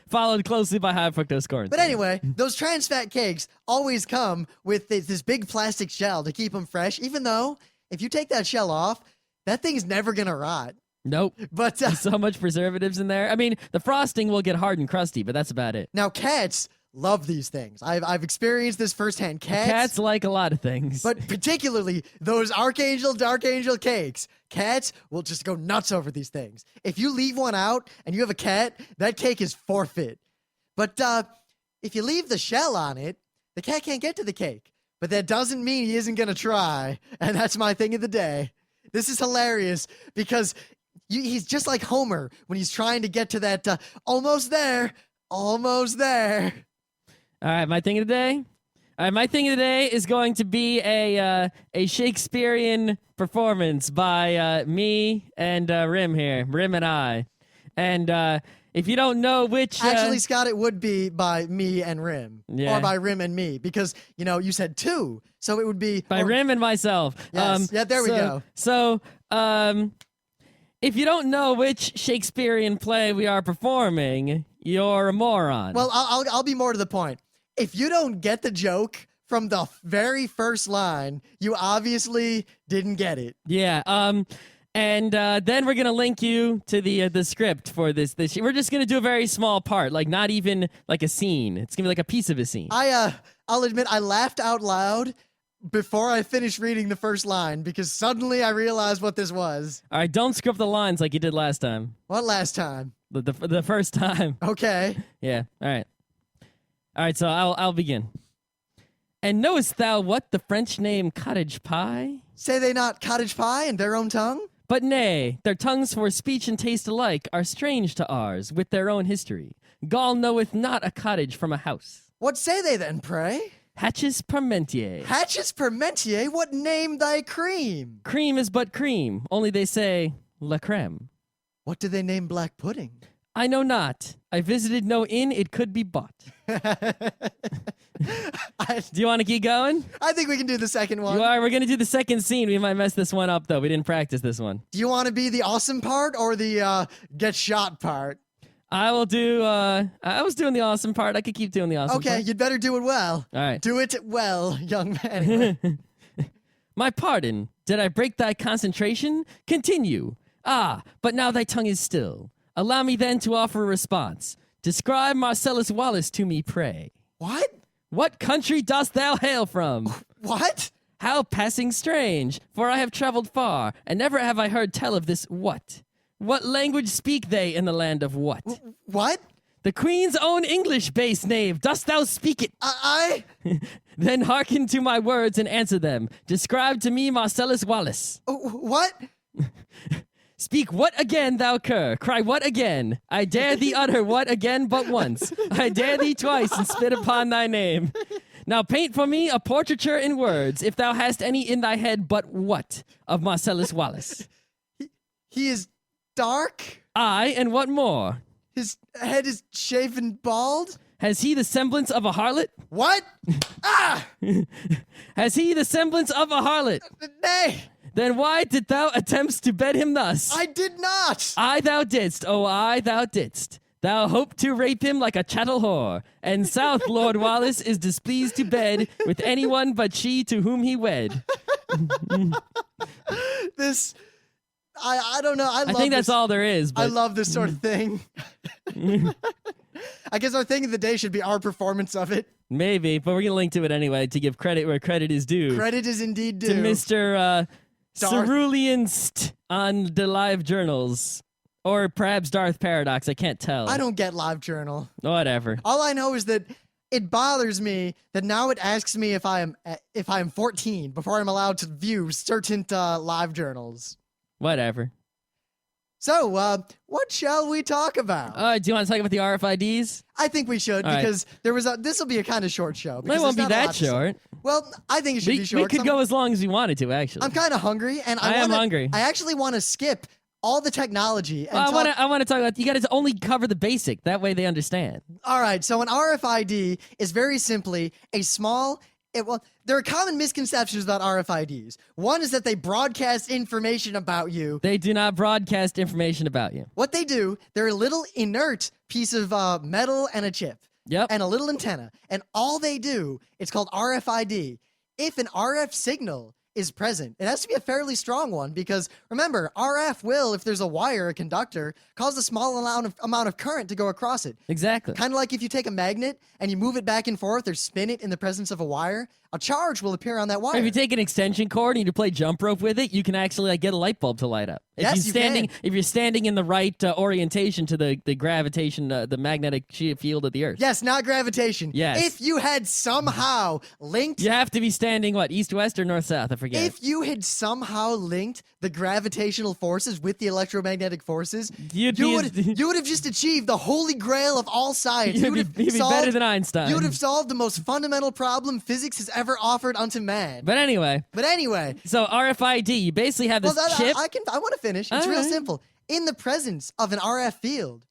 Speaker 2: followed closely by high fructose corn.
Speaker 1: But anyway, those trans fat cakes always come with this big plastic shell to keep them fresh. Even though if you take that shell off, that thing's never gonna rot.
Speaker 2: Nope.
Speaker 1: But
Speaker 2: there's so much preservatives in there. I mean, the frosting will get hard and crusty, but that's about it.
Speaker 1: Now cats love these things. I've experienced this firsthand.
Speaker 2: Cats like a lot of things.
Speaker 1: But particularly those Archangel Dark Angel cakes. Cats will just go nuts over these things. If you leave one out and you have a cat, that cake is forfeit. But if you leave the shell on it, the cat can't get to the cake. But that doesn't mean he isn't going to try. And that's my thing of the day. This is hilarious because he's just like Homer when he's trying to get to that almost there. Almost there.
Speaker 2: All right, my thing of the day? All right, my thing of the day is going to be a Shakespearean performance by me and Rim here. Rim and I. And if you don't know which...
Speaker 1: Actually, Scott, it would be by me and Rim.
Speaker 2: Yeah.
Speaker 1: Or by Rim and me. Because, you said two. So it would be...
Speaker 2: By Rim and myself.
Speaker 1: Yes. There we go.
Speaker 2: So, if you don't know which Shakespearean play we are performing, you're a moron.
Speaker 1: Well, I'll be more to the point. If you don't get the joke from the very first line, you obviously didn't get it.
Speaker 2: Yeah. And then we're gonna link you to the script for this. We're just gonna do a very small part, like not even like a scene. It's gonna be like a piece of a scene.
Speaker 1: I'll admit I laughed out loud before I finished reading the first line because suddenly I realized what this was.
Speaker 2: All right, don't screw up the lines like you did last time.
Speaker 1: What last time?
Speaker 2: The first time.
Speaker 1: Okay.
Speaker 2: Yeah. All right. All right. So I'll begin. And knowest thou what the French name cottage pie?
Speaker 1: Say they not cottage pie in their own tongue?
Speaker 2: But nay, their tongues for speech and taste alike are strange to ours, with their own history. Gaul knoweth not a cottage from a house.
Speaker 1: What say they then, pray?
Speaker 2: Hatches parmentier.
Speaker 1: Hatches parmentier? What name thy cream?
Speaker 2: Cream is but cream, only they say la creme.
Speaker 1: What do they name black pudding?
Speaker 2: I know not. I visited no inn it could be bought. Do you want to keep going?
Speaker 1: I think we can do the second one.
Speaker 2: We're going to do the second scene. We might mess this one up, though. We didn't practice this one.
Speaker 1: Do you want to be the awesome part or the get shot part?
Speaker 2: I will do, I was doing the awesome part. I could keep doing the awesome part.
Speaker 1: Okay, you'd better do it well.
Speaker 2: All right.
Speaker 1: Do it well, young man.
Speaker 2: My pardon. Did I break thy concentration? Continue. Ah, but now thy tongue is still. Allow me then to offer a response. Describe Marcellus Wallace to me, pray.
Speaker 1: What?
Speaker 2: What country dost thou hail from?
Speaker 1: What?
Speaker 2: How passing strange, for I have traveled far, and never have I heard tell of this what. What language speak they in the land of what?
Speaker 1: What?
Speaker 2: The Queen's own English, base knave. Dost thou speak it?
Speaker 1: I?
Speaker 2: Then hearken to my words and answer them. Describe to me Marcellus Wallace.
Speaker 1: What?
Speaker 2: Speak what again, thou cur? Cry what again? I dare thee utter what again but once. I dare thee twice and spit upon thy name. Now paint for me a portraiture in words, if thou hast any in thy head but what? Of Marcellus Wallace.
Speaker 1: He is dark.
Speaker 2: Aye, and what more?
Speaker 1: His head is shaven bald.
Speaker 2: Has he the semblance of a harlot?
Speaker 1: What? Ah!
Speaker 2: Has he the semblance of a harlot?
Speaker 1: Nay,
Speaker 2: Then why did thou attempt to bed him thus?
Speaker 1: I did not.
Speaker 2: I thou didst, oh I thou didst. Thou hoped to rape him like a chattel whore, and South Lord Wallace is displeased to bed with anyone but she to whom he wed.
Speaker 1: This, I don't know. I
Speaker 2: think that's all there is. But
Speaker 1: I love this sort of thing. I guess our thing of the day should be our performance of it.
Speaker 2: maybe, but we're gonna link to it anyway to give credit where credit is due.
Speaker 1: Credit is indeed due.
Speaker 2: To Mr.
Speaker 1: Darth-
Speaker 2: Cerulean on the live journals. Or perhaps Darth Paradox, I can't tell.
Speaker 1: I don't get live journal.
Speaker 2: Whatever.
Speaker 1: All I know is that it bothers me that now it asks me if I am 14 before I'm allowed to view certain live journals.
Speaker 2: Whatever.
Speaker 1: So, what shall we talk about?
Speaker 2: Do you want to talk about the RFIDs?
Speaker 1: I think we should,
Speaker 2: All right.
Speaker 1: because this will be a kind of short show.
Speaker 2: It
Speaker 1: because
Speaker 2: won't be
Speaker 1: there's not a
Speaker 2: that
Speaker 1: lot to say.
Speaker 2: short.
Speaker 1: Well, I think it should be short.
Speaker 2: We could
Speaker 1: 'cause
Speaker 2: go as long as we wanted to, actually.
Speaker 1: I'm kind of hungry, and
Speaker 2: I am hungry.
Speaker 1: I actually want to skip all the technology. And
Speaker 2: I want to talk about. You got to only cover the basic. That way they understand.
Speaker 1: All right, so an RFID is very simply a small. There are common misconceptions about RFIDs. One is that they broadcast information about you.
Speaker 2: They do not broadcast information about you.
Speaker 1: What they do, they're a little inert piece of metal and a chip.
Speaker 2: Yep.
Speaker 1: And a little antenna. And all they do, it's called RFID. If an RF signal is present, it has to be a fairly strong one because remember, RF will, if there's a wire, a conductor, cause a small amount of current to go across it.
Speaker 2: Exactly.
Speaker 1: Kind of like if you take a magnet and you move it back and forth or spin it in the presence of a wire, a charge will appear on that wire.
Speaker 2: If you take an extension cord and you play jump rope with it, you can actually get a light bulb to light up.
Speaker 1: Yes, you can.
Speaker 2: If you're standing in the right orientation to the gravitation, the magnetic field of the Earth.
Speaker 1: Yes, not gravitation.
Speaker 2: Yes.
Speaker 1: If you had somehow linked...
Speaker 2: You have to be standing, what, east, west, or north, south? I forget.
Speaker 1: If you had somehow linked the gravitational forces with the electromagnetic forces, you would have just achieved the holy grail of all science.
Speaker 2: You'd be better than Einstein.
Speaker 1: You would have solved the most fundamental problem physics has ever offered unto man.
Speaker 2: But anyway. So RFID, you basically have this chip.
Speaker 1: I want to finish. It's real simple. In the presence of an RF field,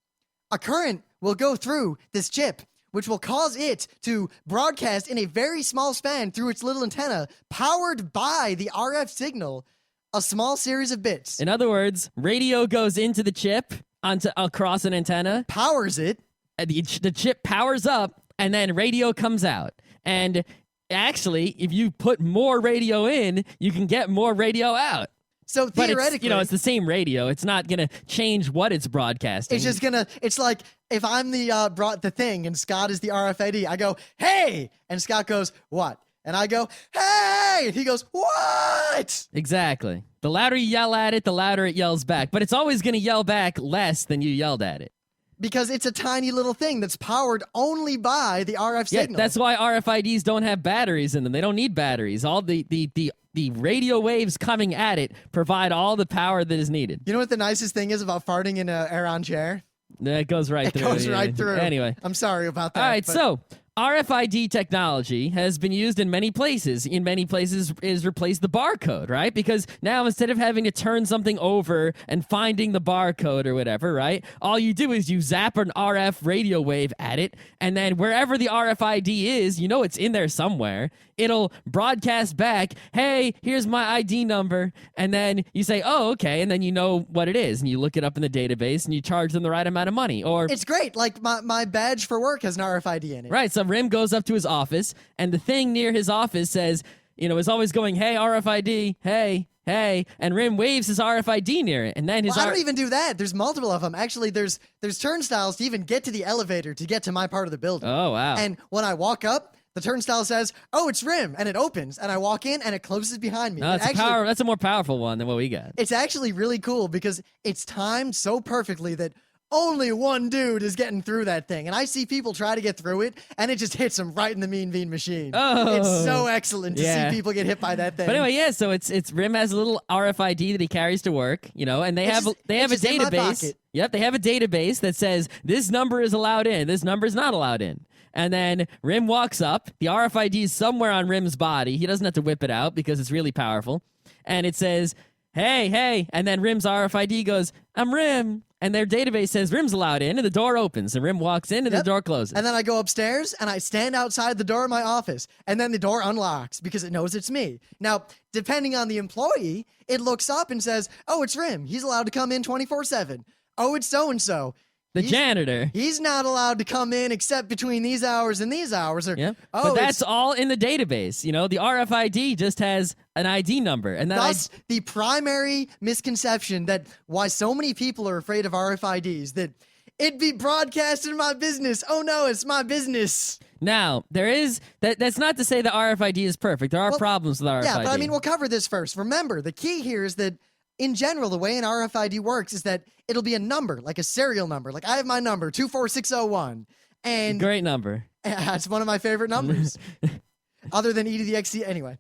Speaker 1: a current will go through this chip, which will cause it to broadcast in a very small span through its little antenna, powered by the RF signal, a small series of bits.
Speaker 2: In other words, radio goes into the chip across an antenna.
Speaker 1: Powers it.
Speaker 2: And the chip powers up, and then radio comes out. And actually, if you put more radio in, you can get more radio out.
Speaker 1: So theoretically,
Speaker 2: but it's the same radio. It's not gonna change what it's broadcasting.
Speaker 1: It's just gonna. It's like if I'm the thing and Scott is the RFID. I go, hey, and Scott goes, what? And I go, hey, and he goes, what?
Speaker 2: Exactly. The louder you yell at it, the louder it yells back. But it's always gonna yell back less than you yelled at it.
Speaker 1: Because it's a tiny little thing that's powered only by the RF signal.
Speaker 2: Yeah, that's why RFIDs don't have batteries in them. They don't need batteries. All the radio waves coming at it provide all the power that is needed.
Speaker 1: You know what the nicest thing is about farting in an air-on chair?
Speaker 2: It goes right through.
Speaker 1: It goes right through.
Speaker 2: Anyway.
Speaker 1: I'm sorry about that.
Speaker 2: All right, so RFID technology has been used in many places. In many places is replaced the barcode, right? Because now instead of having to turn something over and finding the barcode or whatever, right? All you do is you zap an RF radio wave at it, and then wherever the RFID is, you know it's in there somewhere. It'll broadcast back, hey, here's my ID number. And then you say, oh, okay. And then you know what it is. And you look it up in the database and you charge them the right amount of money. Or
Speaker 1: it's great. Like my badge for work has an RFID in it.
Speaker 2: Right. So Rim goes up to his office and the thing near his office says, is always going, hey, RFID, hey. And Rim waves his RFID near it, and then his.
Speaker 1: I don't even do that. There's multiple of them. Actually, there's turnstiles to even get to the elevator to get to my part of the building.
Speaker 2: Oh wow!
Speaker 1: And when I walk up, the turnstile says, "Oh, it's Rim," and it opens, and I walk in, and it closes behind me.
Speaker 2: No, that's a more powerful one than what we got.
Speaker 1: It's actually really cool because it's timed so perfectly that only one dude is getting through that thing. And I see people try to get through it, and it just hits them right in the mean machine.
Speaker 2: Oh.
Speaker 1: It's so excellent to see people get hit by that thing.
Speaker 2: But anyway, yeah, so it's Rim has a little RFID that he carries to work, and they have a database. Yep, they have a database that says this number is allowed in, this number is not allowed in. And then Rim walks up. The RFID is somewhere on Rim's body. He doesn't have to whip it out because it's really powerful. And it says, hey. And then Rim's RFID goes, I'm Rim. And their database says Rim's allowed in, and the door opens. And Rim walks in, and the door closes.
Speaker 1: And then I go upstairs, and I stand outside the door of my office. And then the door unlocks because it knows it's me. Now, depending on the employee, it looks up and says, oh, it's Rim. He's allowed to come in 24/7. Oh, it's so-and-so.
Speaker 2: The janitor.
Speaker 1: He's not allowed to come in except between these hours and these hours.
Speaker 2: But that's all in the database. The RFID just has an ID number. And
Speaker 1: that's the primary misconception that why so many people are afraid of RFIDs, that it'd be broadcast in my business. Oh, no, it's my business.
Speaker 2: Now, there is that's not to say that RFID is perfect. There are problems with RFID.
Speaker 1: Yeah, but we'll cover this first. Remember, the key here is that in general, the way an RFID works is that it'll be a number, like a serial number. Like I have my number, 24601. And
Speaker 2: great number.
Speaker 1: That's one of my favorite numbers. Other than E to the XC. Anyway.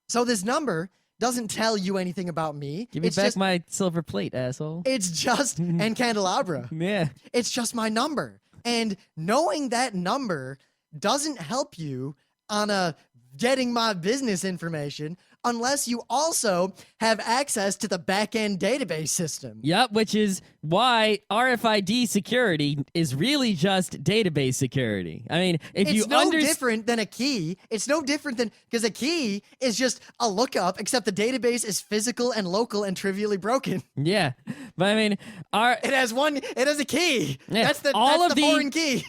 Speaker 1: So this number doesn't tell you anything about me.
Speaker 2: Give me back my silver plate, asshole.
Speaker 1: It's just, and candelabra.
Speaker 2: Yeah.
Speaker 1: It's just my number. And knowing that number doesn't help you on getting my business information unless you also have access to the back-end database system.
Speaker 2: Yep, which is why RFID security is really just database security. I mean, if
Speaker 1: it's no different than a key. It's no different than, because a key is just a lookup, except the database is physical and local and trivially broken.
Speaker 2: Yeah, but I mean,
Speaker 1: it has a key.
Speaker 2: Yeah,
Speaker 1: that's the foreign key.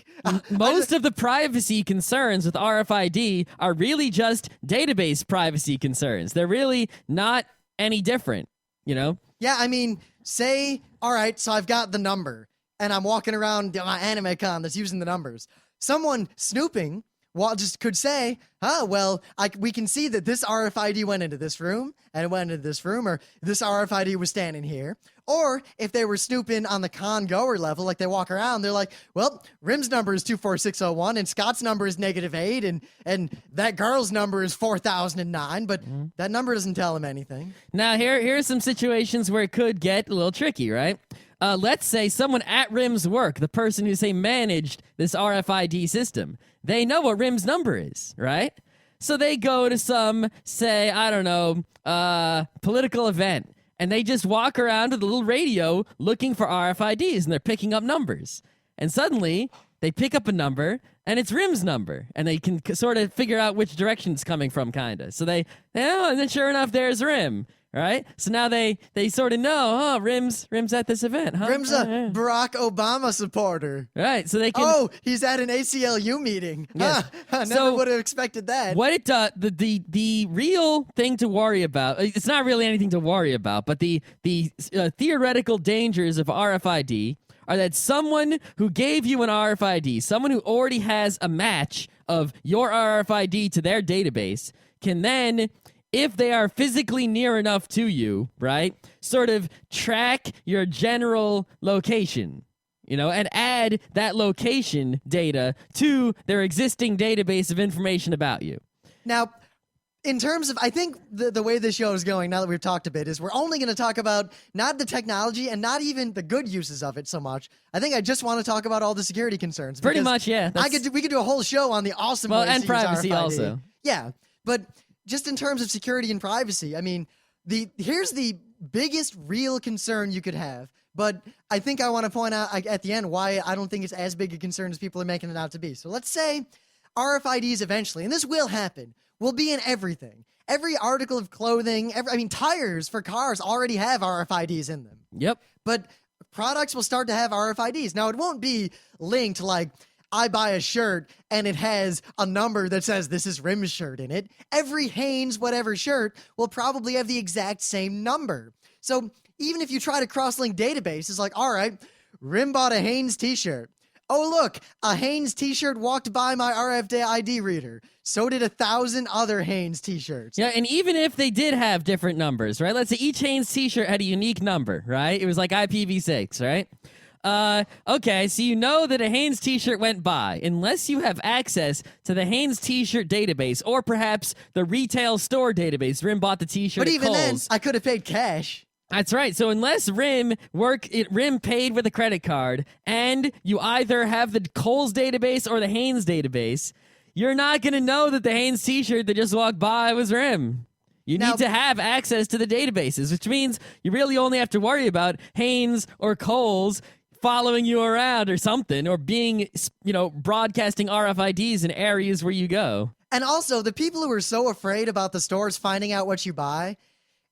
Speaker 2: Most of the privacy concerns with RFID are really just database privacy concerns. They're really not any different, Yeah,
Speaker 1: I mean, say, all right, so I've got the number, and I'm walking around my anime con that's using the numbers. Someone snooping just could say, we can see that this RFID went into this room, and it went into this room, or this RFID was standing here. Or if they were snooping on the con goer level, like they walk around, they're like, well, Rim's number is 24601, and Scott's number is -8, and that girl's number is 4009, but that number doesn't tell him anything.
Speaker 2: Now, here are some situations where it could get a little tricky, right? Let's say someone at Rim's work, the person who, say, managed this RFID system, they know what Rim's number is, right? So they go to some, say, I don't know, political event, and they just walk around with a little radio looking for RFIDs, and they're picking up numbers. And suddenly, they pick up a number, and it's Rim's number, and they can sort of figure out which direction it's coming from, kind of. So and then sure enough, there's Rim. Right? So now they sort of know, Rim's at this event, huh?
Speaker 1: Rim's a Barack Obama supporter.
Speaker 2: Right, so they can...
Speaker 1: Oh, he's at an ACLU meeting.
Speaker 2: Yes.
Speaker 1: I never would have expected that.
Speaker 2: What it does, the real thing to worry about, it's not really anything to worry about, but the theoretical dangers of RFID are that someone who gave you an RFID, someone who already has a match of your RFID to their database, can then, if they are physically near enough to you, right, sort of track your general location, and add that location data to their existing database of information about you.
Speaker 1: Now, in terms of, I think the way this show is going, now that we've talked a bit, is we're only going to talk about not the technology and not even the good uses of it so much. I think I just want to talk about all the security concerns.
Speaker 2: Pretty much, yeah.
Speaker 1: We could do a whole show on the awesome ways
Speaker 2: and
Speaker 1: to
Speaker 2: privacy
Speaker 1: use RFID.
Speaker 2: also.
Speaker 1: Yeah, but just in terms of security and privacy, I mean, here's the biggest real concern you could have, but I think I want to point out at the end why I don't think it's as big a concern as people are making it out to be. So let's say RFIDs eventually, and this will happen, will be in everything. Every article of clothing, tires for cars already have RFIDs in them.
Speaker 2: Yep.
Speaker 1: But products will start to have RFIDs. Now, it won't be linked like, I buy a shirt and it has a number that says this is Rim's shirt in it. Every Hanes whatever shirt will probably have the exact same number. So even if you try to cross-link databases, like, all right, Rim bought a Hanes t-shirt. Oh, look, a Hanes t-shirt walked by my RFID reader. So did 1,000 other Hanes t-shirts.
Speaker 2: Yeah, and even if they did have different numbers, right? Let's say each Hanes t-shirt had a unique number, right? It was like IPv6, right? Okay, so you know that a Hanes t-shirt went by unless you have access to the Hanes t-shirt database or perhaps the retail store database. Rim bought the t-shirt
Speaker 1: But
Speaker 2: at
Speaker 1: even then,
Speaker 2: Kohl's.
Speaker 1: I could have paid cash.
Speaker 2: That's right. So unless Rim paid with a credit card and you either have the Kohl's database or the Hanes database, you're not going to know that the Hanes t-shirt that just walked by was Rim. You
Speaker 1: Now-
Speaker 2: need to have access to the databases, which means you really only have to worry about Hanes or Kohl's following you around or something, or being, broadcasting RFIDs in areas where you go.
Speaker 1: And also, the people who are so afraid about the stores finding out what you buy,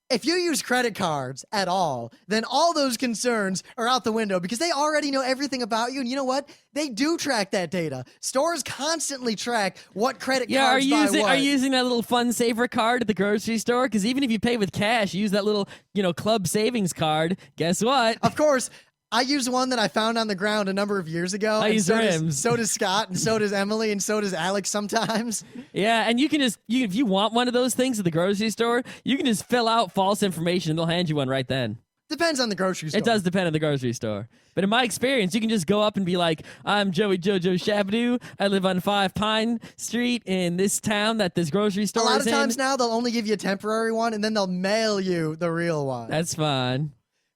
Speaker 1: if you use credit cards at all, then all those concerns are out the window because they already know everything about you. And you know what? They do track that data. Stores constantly track what credit cards buy what.
Speaker 2: Are you using that little Fun Saver card at the grocery store? Because even if you pay with cash, you use that little, club savings card. Guess what?
Speaker 1: Of course, I use one that I found on the ground a number of years ago.
Speaker 2: I use Rims.
Speaker 1: So does Scott, and so does Emily, and so does Alex sometimes.
Speaker 2: Yeah, and you can just, if you want one of those things at the grocery store, you can just fill out false information and they'll hand you one right then.
Speaker 1: Depends on the grocery store.
Speaker 2: It does depend on the grocery store. But in my experience, you can just go up and be like, I'm Joey Jojo Shabadoo. I live on 5 Pine Street in this town that this grocery store is in.
Speaker 1: A lot of times now, they'll only give you a temporary one, and then they'll mail you the real one.
Speaker 2: That's fine.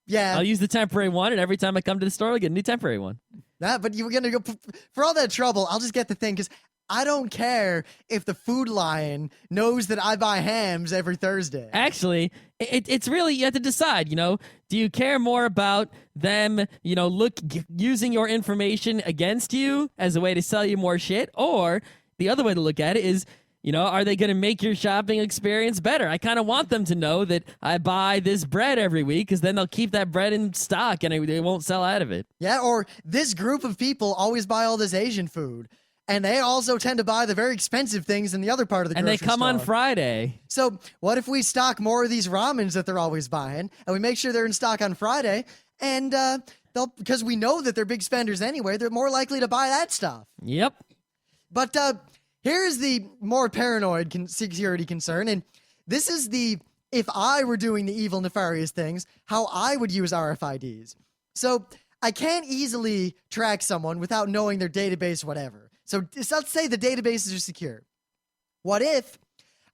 Speaker 1: Yeah.
Speaker 2: I'll use the temporary one, and every time I come to the store, I'll get a new temporary one.
Speaker 1: But you were going to go, for all that trouble, I'll just get the thing, because I don't care if the Food Lion knows that I buy hams every Thursday.
Speaker 2: Actually, it's really, you have to decide, do you care more about them, using your information against you as a way to sell you more shit? Or the other way to look at it is, are they going to make your shopping experience better? I kind of want them to know that I buy this bread every week because then they'll keep that bread in stock and they won't sell out of it.
Speaker 1: Yeah, or this group of people always buy all this Asian food. And they also tend to buy the very expensitive things in the other part of the grocery store.
Speaker 2: And they come on Friday.
Speaker 1: So what if we stock more of these ramens that they're always buying, and we make sure they're in stock on Friday, and because we know that they're big spenders anyway, they're more likely to buy that stuff.
Speaker 2: Yep.
Speaker 1: But here's the more paranoid security concern, and this is if I were doing the evil, nefarious things, how I would use RFIDs. So I can't easily track someone without knowing their database, whatever. So let's say the databases are secure. What if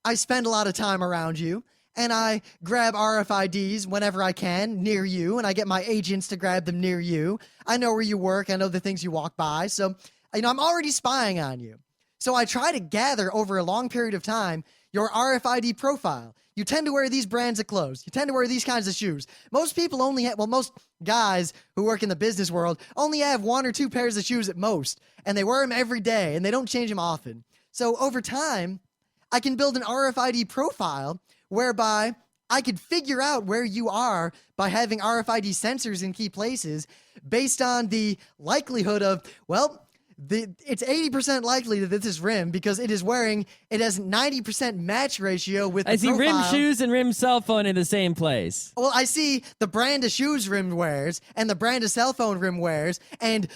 Speaker 1: I spend a lot of time around you and I grab RFIDs whenever I can near you, and I get my agents to grab them near you? I know where you work. I know the things you walk by. So, I'm already spying on you. So I try to gather over a long period of time your RFID profile. You tend to wear these brands of clothes. You tend to wear these kinds of shoes. Most people most guys who work in the business world only have 1 or 2 pairs of shoes at most, and they wear them every day, and they don't change them often. So over time, I can build an RFID profile whereby I could figure out where you are by having RFID sensors in key places based on the likelihood of, it's 80% likely that this is Rim because it has 90% match ratio with the
Speaker 2: I see
Speaker 1: profile.
Speaker 2: Rim shoes and Rim cell phone in the same place.
Speaker 1: Well, I see the brand of shoes Rim wears and the brand of cell phone Rim wears, and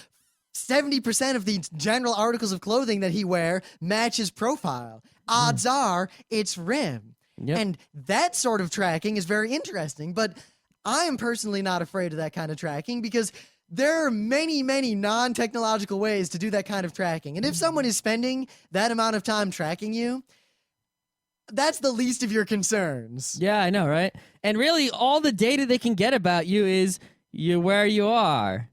Speaker 1: 70% of the general articles of clothing that he wear match his profile. Odds are it's Rim.
Speaker 2: Yep.
Speaker 1: And that sort of tracking is very interesting, but I am personally not afraid of that kind of tracking because there are many, many non-technological ways to do that kind of tracking. And if someone is spending that amount of time tracking you, that's the least of your concerns.
Speaker 2: Yeah, I know, right? And really, all the data they can get about you is where you are.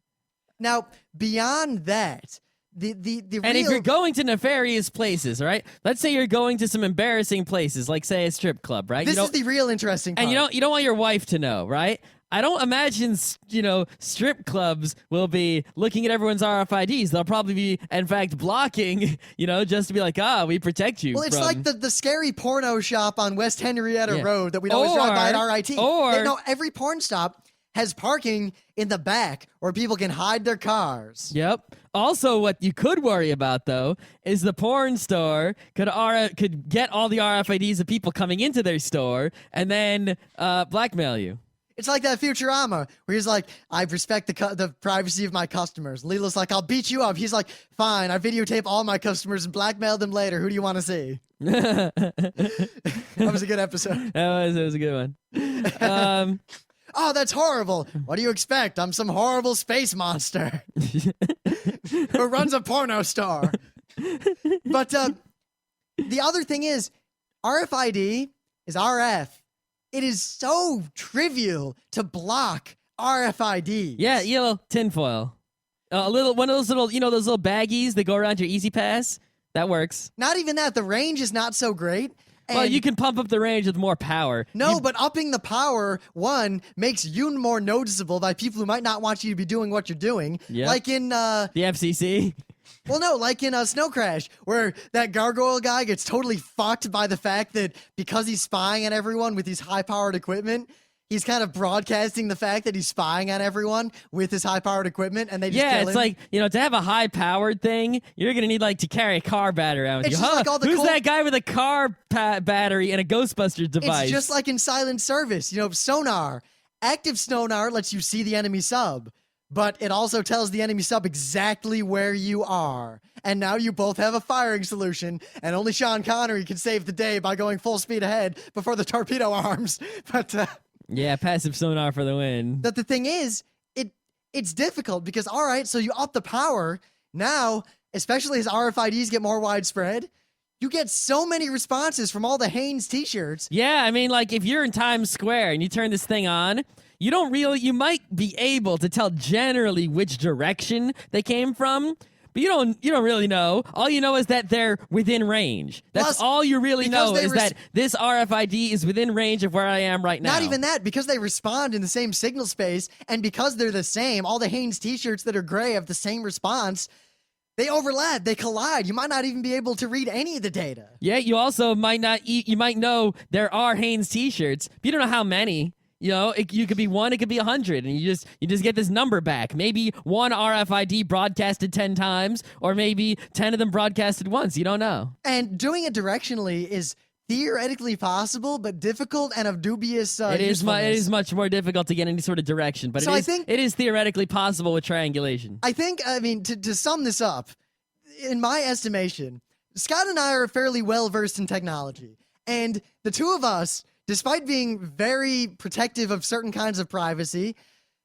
Speaker 1: Now, beyond that, the
Speaker 2: and
Speaker 1: real...
Speaker 2: if you're going to nefarious places, right? Let's say you're going to some embarrassing places, like say a strip club, right?
Speaker 1: This is the real interesting part.
Speaker 2: And you don't want your wife to know, right? I don't imagine, strip clubs will be looking at everyone's RFIDs. They'll probably be, in fact, blocking, just to be like, we protect you.
Speaker 1: Well, it's like the scary porno shop on West Henrietta Road that we'd always drive by at RIT. Every porn stop has parking in the back where people can hide their cars.
Speaker 2: Yep. Also, what you could worry about, though, is the porn store could get all the RFIDs of people coming into their store and then blackmail you.
Speaker 1: It's like that Futurama where he's like, I respect the privacy of my customers. Lilo's like, I'll beat you up. He's like, fine, I videotape all my customers and blackmail them later. Who do you want to see? That was a good episode.
Speaker 2: That was a good one.
Speaker 1: Oh, that's horrible. What do you expect? I'm some horrible space monster who runs a porno store. But the other thing is, RFID is RF. It is so trivial to block RFID.
Speaker 2: Yeah, tinfoil. One of those little, those little baggies that go around your Easy Pass. That works.
Speaker 1: Not even that. The range is not so great.
Speaker 2: Well, you can pump up the range with more power.
Speaker 1: No, but upping the power, one, makes you more noticeable by people who might not want you to be doing what you're doing.
Speaker 2: Yep.
Speaker 1: Like in...
Speaker 2: the FCC?
Speaker 1: Well, no, like in Snow Crash, where that gargoyle guy gets totally fucked by the fact that because he's spying on everyone with his high-powered equipment, he's kind of broadcasting the fact that he's spying on everyone with his high-powered equipment, and they just kill him.
Speaker 2: It's like, to have a high-powered thing, you're going to need, to carry a car battery around with
Speaker 1: It's
Speaker 2: you.
Speaker 1: just like all the
Speaker 2: Who's that guy with a car battery and a Ghostbusters device?
Speaker 1: It's just like in Silent Service, sonar. Active sonar lets you see the enemy sub, but it also tells the enemy sub exactly where you are. And now you both have a firing solution, and only Sean Connery can save the day by going full speed ahead before the torpedo arms. But...
Speaker 2: yeah, passive sonar for the win.
Speaker 1: But the thing is, it's difficult because, all right, so you up the power. Now, especially as RFIDs get more widespread, you get so many responses from all the Hanes t-shirts.
Speaker 2: Yeah, I mean, if you're in Times Square and you turn this thing on, you might be able to tell generally which direction they came from, but you don't really know. All you know is that they're within range. That's
Speaker 1: Plus,
Speaker 2: all you really know
Speaker 1: they
Speaker 2: is that this RFID is within range of where I am right now.
Speaker 1: Not even that, because they respond in the same signal space, and because they're the same, all the Hanes t-shirts that are gray have the same response. They overlap, they collide. You might not even be able to read any of the data.
Speaker 2: Yeah, you also might not. You might know there are Hanes t-shirts, but you don't know how many. You could be 1, it could be 100, and you just get this number back. Maybe one RFID broadcasted 10 times, or maybe 10 of them broadcasted once. You don't know.
Speaker 1: And doing it directionally is theoretically possible, but difficult and of dubious
Speaker 2: it is much more difficult to get any sort of direction, but
Speaker 1: I think
Speaker 2: it is theoretically possible with triangulation.
Speaker 1: I mean, to sum this up, in my estimation, Scott and I are fairly well versed in technology, and the two of us, despite being very protective of certain kinds of privacy,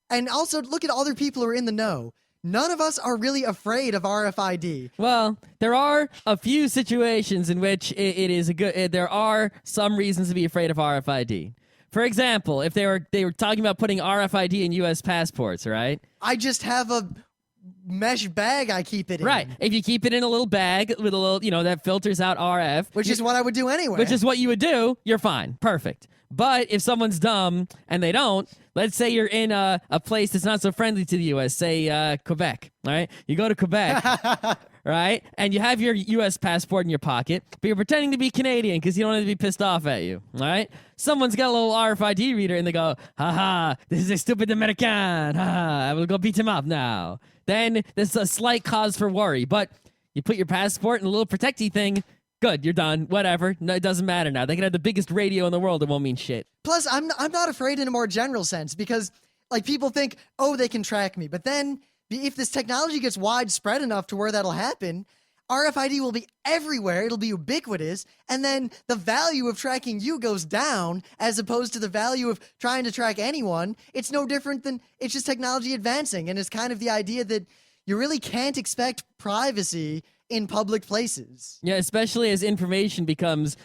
Speaker 1: and also look at other people who are in the know, none of us are really afraid of RFID.
Speaker 2: Well, there are a few situations in which it is there are some reasons to be afraid of RFID. For example, if they were talking about putting RFID in U.S. passports, right?
Speaker 1: I just have a mesh bag I keep it in.
Speaker 2: Right. If you keep it in a little bag with a little, that filters out RF.
Speaker 1: Which is what I would do anyway.
Speaker 2: Which is what you would do, you're fine. Perfect. But if someone's dumb and they don't, let's say you're in a place that's not so friendly to the U.S., say Quebec, all right? You go to Quebec, right? And you have your U.S. passport in your pocket, but you're pretending to be Canadian because you don't want to be pissed off at you, all right? Someone's got a little RFID reader and they go, ha, this is a stupid American, ha, I will go beat him up now. Then there's a slight cause for worry, but you put your passport in a little protecty thing, good, you're done, whatever, no, it doesn't matter now. They can have the biggest radio in the world, it won't mean shit.
Speaker 1: Plus, I'm not afraid in a more general sense because, people think, oh, they can track me, but then if this technology gets widespread enough to where that'll happen, RFID will be everywhere, it'll be ubiquitous, and then the value of tracking you goes down as opposed to the value of trying to track anyone. It's no different than, it's just technology advancing, and it's kind of the idea that you really can't expect privacy in public places.
Speaker 2: Yeah, especially as information becomes,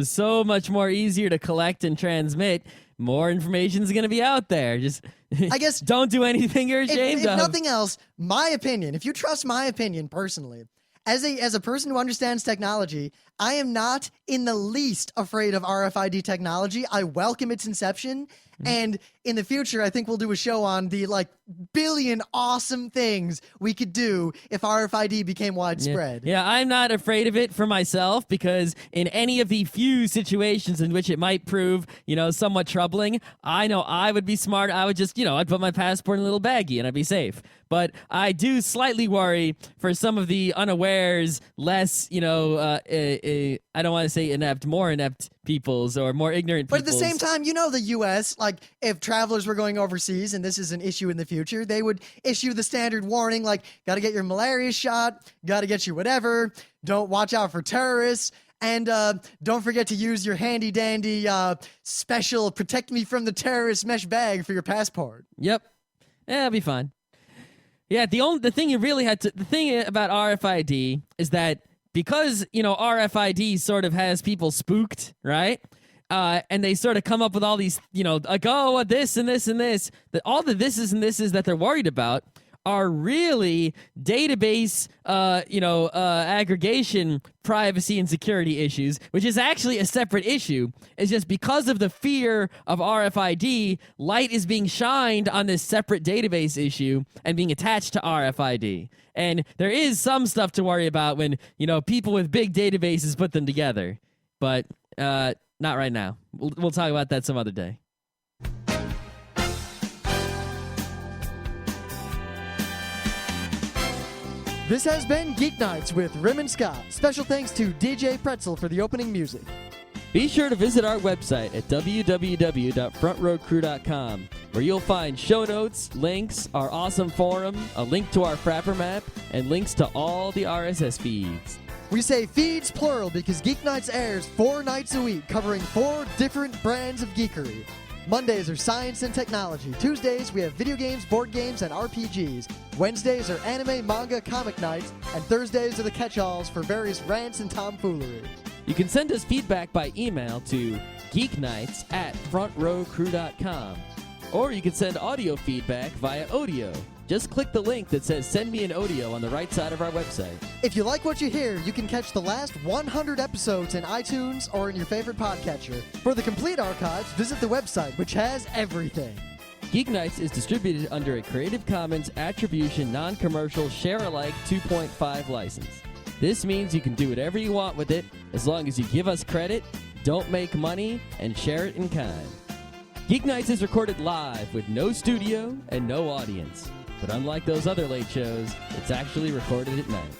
Speaker 2: so much more easier to collect and transmit, more information is going to be out there. Just,
Speaker 1: I guess,
Speaker 2: don't do anything you're ashamed
Speaker 1: if
Speaker 2: of.
Speaker 1: nothing else, my opinion, if you trust my opinion personally, as a person who understands technology, I am not in the least afraid of RFID technology. I welcome its inception. And in the future, I think we'll do a show on the billion awesome things we could do if RFID became widespread.
Speaker 2: Yeah, I'm not afraid of it for myself because in any of the few situations in which it might prove, somewhat troubling, I know I would be smart. I would just, I'd put my passport in a little baggie and I'd be safe. But I do slightly worry for some of the unawares, less, I don't want to say inept, more inept peoples or more ignorant peoples.
Speaker 1: But at the same time, the U.S., if travelers were going overseas and this is an issue in the future, they would issue the standard warning, got to get your malaria shot, got to get you whatever, don't watch out for terrorists. And don't forget to use your handy dandy special protect me from the terrorist mesh bag for your passport.
Speaker 2: Yep. Yeah, it'll be fine. Yeah, the thing about RFID is that because, RFID sort of has people spooked, right? And they sort of come up with all these, this and this and this, that all the thises and thises that they're worried about are really database, aggregation, privacy, and security issues, which is actually a separate issue. It's just because of the fear of RFID, light is being shined on this separate database issue and being attached to RFID. And there is some stuff to worry about when, people with big databases put them together. But not right now. We'll talk about that some other day.
Speaker 1: This has been Geeknights with Rim and Scott. Special thanks to DJ Pretzel for the opening music.
Speaker 2: Be sure to visit our website at www.frontrowcrew.com, where you'll find show notes, links, our awesome forum, a link to our Frapper map, and links to all the RSS feeds.
Speaker 1: We say feeds plural because Geeknights airs 4 nights a week, covering 4 different brands of geekery. Mondays are science and technology. Tuesdays, we have video games, board games, and RPGs. Wednesdays are anime, manga, comic nights. And Thursdays are the catch-alls for various rants and tomfoolery.
Speaker 2: You can send us feedback by email to geeknights@frontrowcrew.com. Or you can send audio feedback via Audio. Just click the link that says Send Me an Audio on the right side of our website.
Speaker 1: If you like what you hear, you can catch the last 100 episodes in iTunes or in your favorite podcatcher. For the complete archives, visit the website, which has everything.
Speaker 2: Geeknights is distributed under a Creative Commons Attribution Non-Commercial Share-alike 2.5 license. This means you can do whatever you want with it as long as you give us credit, don't make money, and share it in kind. Geeknights is recorded live with no studio and no audience. But unlike those other late shows, it's actually recorded at night.